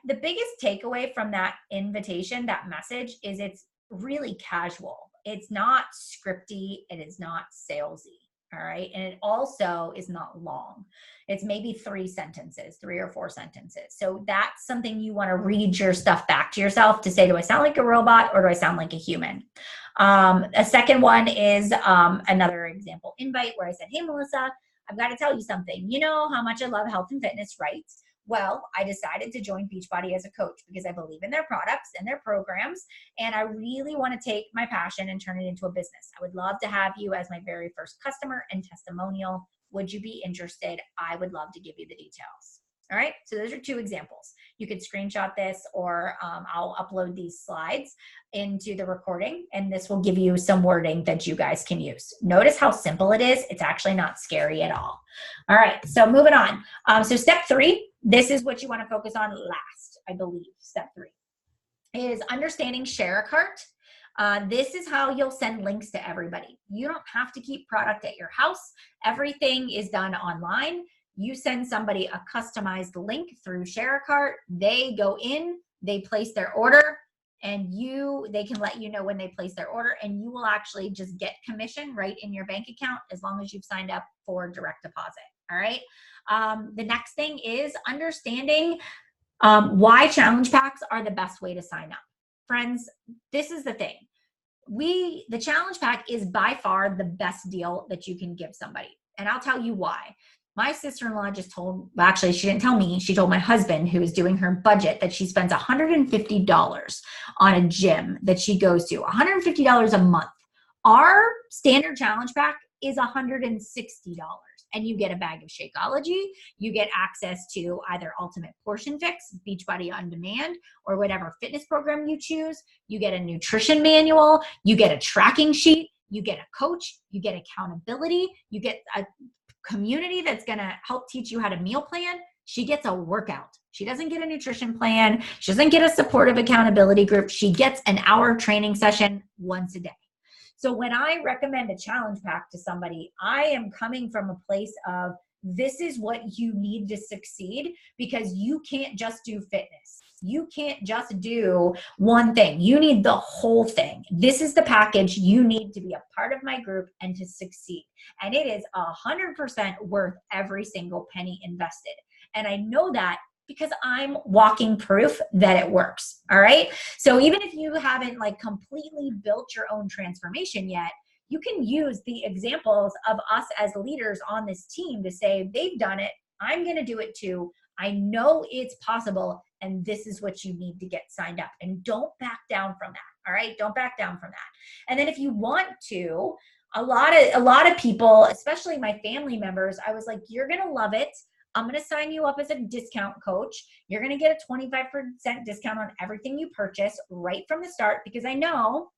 the biggest takeaway from that invitation, that message, is it's really casual. It's not scripty. It is not salesy. All right. And it also is not long. It's maybe 3 sentences, 3 or 4 sentences. So that's something you want to read your stuff back to yourself to say, do I sound like a robot or do I sound like a human? A second one is another example invite where I said, hey, Melissa, I've got to tell you something. You know how much I love health and fitness, right? Well, I decided to join Beachbody as a coach because I believe in their products and their programs, and I really want to take my passion and turn it into a business. I would love to have you as my very first customer and testimonial. Would you be interested? I would love to give you the details. All right, so those are 2 examples. You could screenshot this, or I'll upload these slides into the recording, and this will give you some wording that you guys can use. Notice how simple it is. It's actually not scary at all. All right, so moving on. So step 3, this is what you want to focus on last, I believe. Step 3 is understanding Share a Cart. This is how you'll send links to everybody. You don't have to keep product at your house. Everything is done online. You send somebody a customized link through Share a Cart. They go in, they place their order, and they can let you know when they place their order, and you will actually just get commission right in your bank account as long as you've signed up for direct deposit. All right. The next thing is understanding why challenge packs are the best way to sign up. Friends, this is the thing. The challenge pack is by far the best deal that you can give somebody. And I'll tell you why. My sister-in-law actually, she didn't tell me, she told my husband, who is doing her budget, that she spends $150 on a gym that she goes to, $150 a month. Our standard challenge pack is $160. And you get a bag of Shakeology, you get access to either Ultimate Portion Fix, Beachbody On Demand, or whatever fitness program you choose. You get a nutrition manual, you get a tracking sheet, you get a coach, you get accountability, you get a community that's going to help teach you how to meal plan. She gets a workout. She doesn't get a nutrition plan. She doesn't get a supportive accountability group. She gets an hour training session once a day. So when I recommend a challenge pack to somebody, I am coming from a place of, this is what you need to succeed, because you can't just do fitness. You can't just do one thing. You need the whole thing. This is the package you need to be a part of my group and to succeed. And it is 100% worth every single penny invested. And I know that because I'm walking proof that it works. All right. So even if you haven't completely built your own transformation yet, you can use the examples of us as leaders on this team to say, they've done it. I'm going to do it too. I know it's possible. And this is what you need to get signed up. And don't back down from that. All right. Don't back down from that. And then if you want to, a lot of people, especially my family members, I was like, you're going to love it. I'm going to sign you up as a discount coach. You're going to get a 25% discount on everything you purchase right from the start, because I know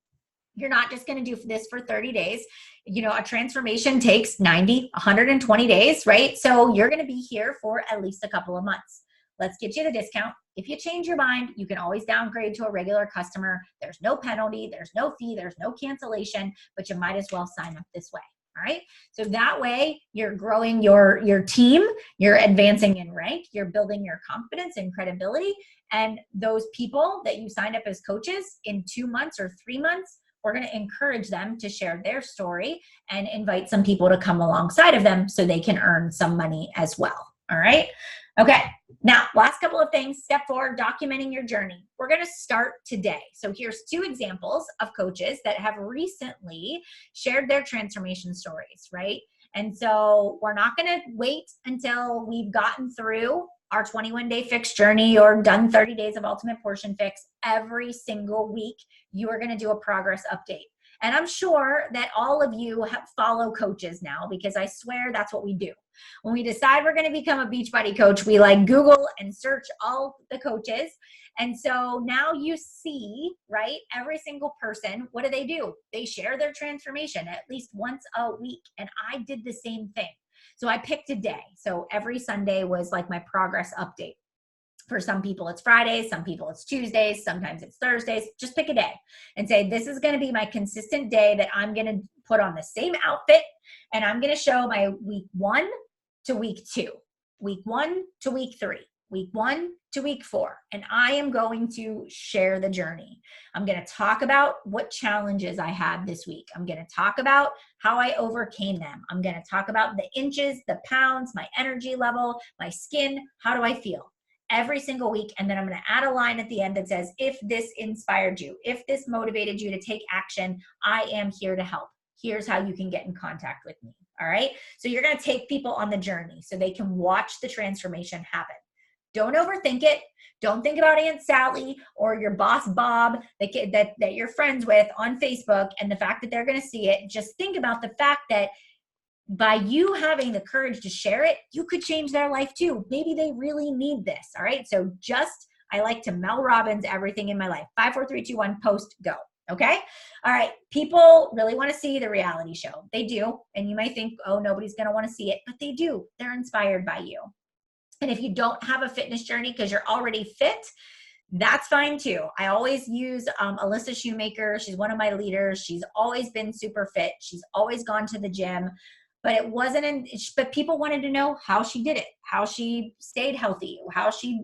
you're not just going to do this for 30 days. You know, a transformation takes 90, 120 days, right? So you're going to be here for at least a couple of months. Let's get you the discount. If you change your mind, you can always downgrade to a regular customer. There's no penalty. There's no fee. There's no cancellation, but you might as well sign up this way. All right. So that way you're growing your team, you're advancing in rank, you're building your confidence and credibility. And those people that you signed up as coaches in 2 months or 3 months, we're going to encourage them to share their story and invite some people to come alongside of them so they can earn some money as well. All right. Okay. Now, last couple of things. Step 4, documenting your journey. We're going to start today. So here's 2 examples of coaches that have recently shared their transformation stories, right? And so we're not going to wait until we've gotten through our 21-day fix journey or done 30 days of Ultimate Portion Fix. Every single week, you are going to do a progress update. And I'm sure that all of you follow coaches now, because I swear that's what we do. When we decide we're going to become a Beachbody coach, we Google and search all the coaches. And so now you see, right, every single person, what do? They share their transformation at least once a week. And I did the same thing. So I picked a day. So every Sunday was my progress update. For some people, it's Fridays. Some people, it's Tuesdays. Sometimes it's Thursdays. Just pick a day and say, this is going to be my consistent day that I'm going to put on the same outfit, and I'm going to show my week 1 to week 2, week 1 to week 3. week 1 to week 4, and I am going to share the journey. I'm going to talk about what challenges I had this week. I'm going to talk about how I overcame them. I'm going to talk about the inches, the pounds, my energy level, my skin. How do I feel? Every single week. And then I'm going to add a line at the end that says, if this inspired you, if this motivated you to take action, I am here to help. Here's how you can get in contact with me. All right. So you're going to take people on the journey so they can watch the transformation happen. Don't overthink it. Don't think about Aunt Sally or your boss Bob that you're friends with on Facebook and the fact that they're going to see it. Just think about the fact that by you having the courage to share it, you could change their life too. Maybe they really need this. All right. So I like to Mel Robbins everything in my life. 5, 4, 3, 2, 1, post, go. Okay. All right. People really want to see the reality show. They do. And you might think, oh, nobody's going to want to see it, but they do. They're inspired by you. And if you don't have a fitness journey because you're already fit, that's fine too. I always use Alyssa Shoemaker. She's one of my leaders. She's always been super fit. She's always gone to the gym. But but people wanted to know how she did it, how she stayed healthy, how she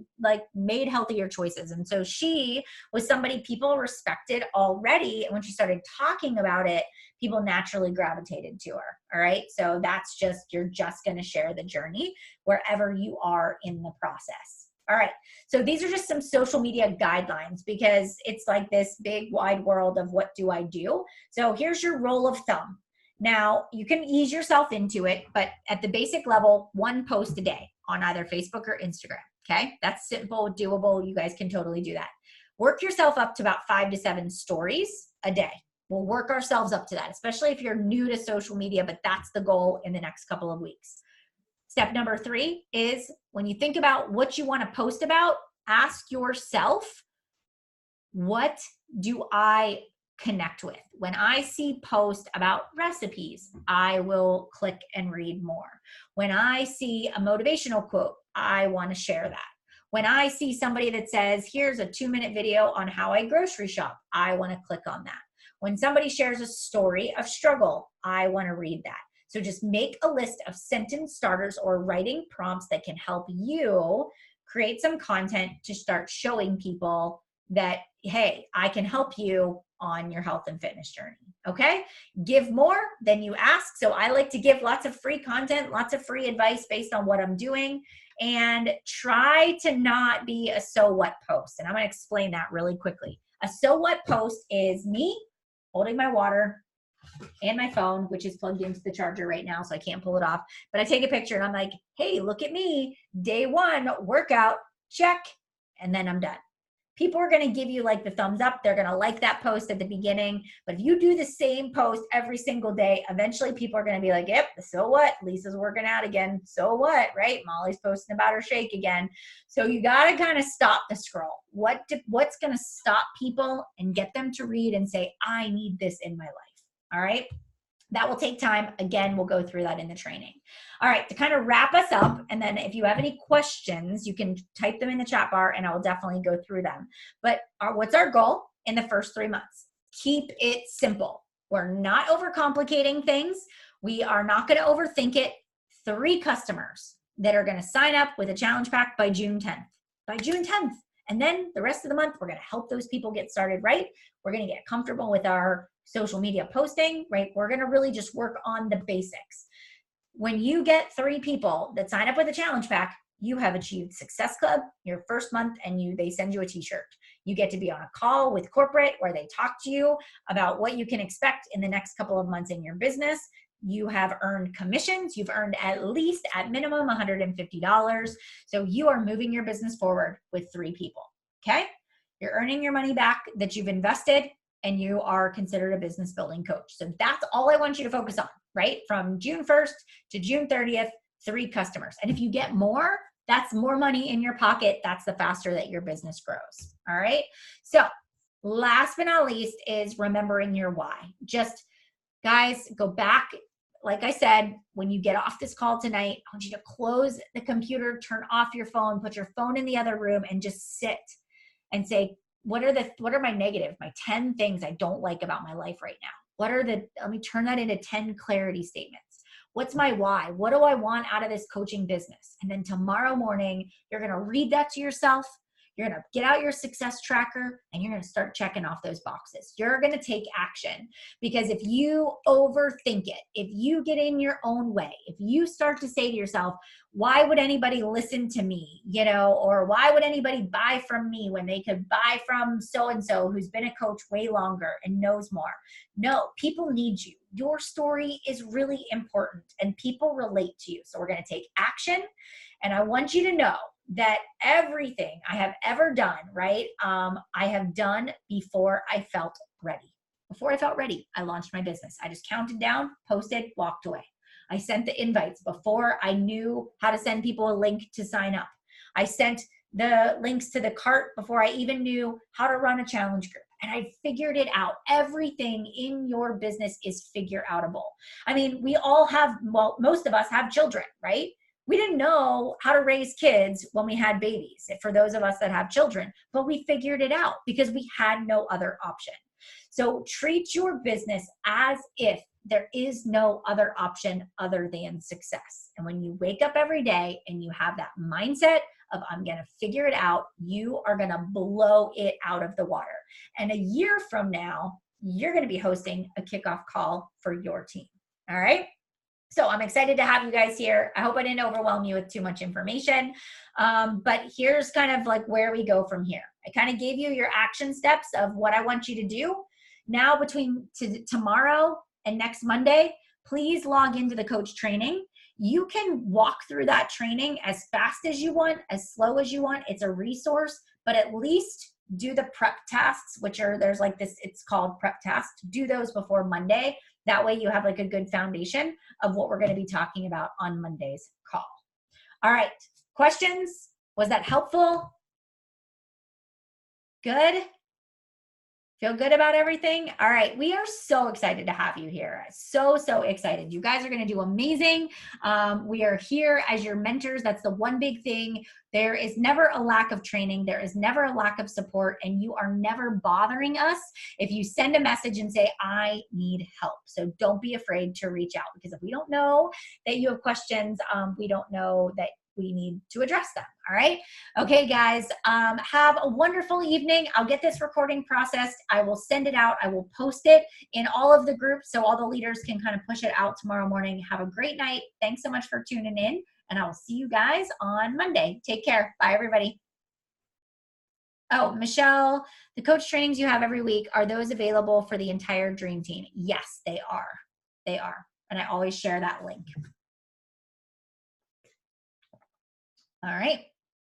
made healthier choices. And so she was somebody people respected already. And when she started talking about it, people naturally gravitated to her. All right. So you're just going to share the journey wherever you are in the process. All right. So these are just some social media guidelines because it's like this big wide world of what do I do? So here's your rule of thumb. Now, you can ease yourself into it, but at the basic level, 1 post a day on either Facebook or Instagram, okay? That's simple, doable. You guys can totally do that. Work yourself up to about 5 to 7 stories a day. We'll work ourselves up to that, especially if you're new to social media, but that's the goal in the next couple of weeks. Step number 3 is when you think about what you want to post about, ask yourself, what do I connect with? When I see posts about recipes, I will click and read more. When I see a motivational quote, I want to share that. When I see somebody that says, here's a 2-minute video on how I grocery shop, I want to click on that. When somebody shares a story of struggle, I want to read that. So just make a list of sentence starters or writing prompts that can help you create some content to start showing people that, hey, I can help you on your health and fitness journey. Okay. Give more than you ask. So I like to give lots of free content, lots of free advice based on what I'm doing, and try to not be a so what post. And I'm going to explain that really quickly. A so what post is me holding my water and my phone, which is plugged into the charger right now, so I can't pull it off. But I take a picture and I'm like, hey, look at me. Day 1 workout, check. And then I'm done. People are going to give you the thumbs up. They're going to like that post at the beginning. But if you do the same post every single day, eventually people are going to be like, yep, so what? Lisa's working out again. So what, right? Molly's posting about her shake again. So you got to kind of stop the scroll. What's going to stop people and get them to read and say, I need this in my life? All right. That will take time. Again, we'll go through that in the training. All right, to kind of wrap us up, and then if you have any questions, you can type them in the chat bar and I will definitely go through them. But what's our goal in the first 3 months? Keep it simple. We're not overcomplicating things. We are not going to overthink it. 3 customers that are going to sign up with a challenge pack by June 10th. By June 10th. And then the rest of the month, we're going to help those people get started right. We're going to get comfortable with our social media posting, right? We're going to really just work on the basics. When you get 3 people that sign up with a challenge pack, you have achieved Success Club your first month, and they send you a t-shirt. You get to be on a call with corporate where they talk to you about what you can expect in the next couple of months in your business. You have earned commissions. You've earned at minimum $150. So you are moving your business forward with 3 people. Okay. You're earning your money back that you've invested, and you are considered a business building coach. So that's all I want you to focus on, right? From June 1st to June 30th, 3 customers. And if you get more, that's more money in your pocket. That's the faster that your business grows. All right. So last but not least is remembering your why. Just guys, go back. Like I said, when you get off this call tonight, I want you to close the computer, turn off your phone, put your phone in the other room, and just sit and say, what are my 10 things I don't like about my life right now? Let me turn that into 10 clarity statements. What's my why? What do I want out of this coaching business? And then tomorrow morning, you're going to read that to yourself. You're going to get out your success tracker and you're going to start checking off those boxes. You're going to take action, because if you overthink it, if you get in your own way, if you start to say to yourself, why would anybody listen to me? Or why would anybody buy from me when they could buy from so-and-so who's been a coach way longer and knows more? No, people need you. Your story is really important and people relate to you. So we're going to take action. And I want you to know that everything I have ever done, right, I have done before I felt ready. Before I felt ready, I launched my business. I just counted down, posted, walked away. I sent the invites before I knew how to send people a link to sign up. I sent the links to the cart before I even knew how to run a challenge group. And I figured it out. Everything in your business is figure outable. I mean, we all have, well, most of us have children, right? We didn't know how to raise kids when we had babies, for those of us that have children, but we figured it out because we had no other option. So treat your business as if there is no other option other than success. And when you wake up every day and you have that mindset of I'm going to figure it out, you are going to blow it out of the water. And a year from now, you're going to be hosting a kickoff call for your team. All right. So I'm excited to have you guys here. I hope I didn't overwhelm you with too much information. But here's kind of like where we go from here. I kind of gave you your action steps of what I want you to do. Now between tomorrow and next Monday, please log into the coach training. You can walk through that training as fast as you want, as slow as you want. It's a resource, but at least do the prep tasks, which are, there's like this, it's called prep tasks. Do those before Monday. That way you have like a good foundation of what we're going to be talking about on Monday's call. All right. Questions? Was that helpful? Good? Feel good about everything? All right. We are so excited to have you here. So excited. You guys are going to do amazing. We are here as your mentors. That's the one big thing. There is never a lack of training. There is never a lack of support, and you are never bothering us if you send a message and say, I need help. So don't be afraid to reach out, because if we don't know that you have questions, we don't know that we need to address them. All right. Okay, guys, have a wonderful evening. I'll get this recording processed. I will send it out. I will post it in all of the groups so all the leaders can kind of push it out tomorrow morning. Have a great night. Thanks so much for tuning in, and I will see you guys on Monday. Take care. Bye, everybody. Oh, Michelle, the coach trainings you have every week, are those available for the entire Dream Team? Yes, they are. They are. And I always share that link. All right.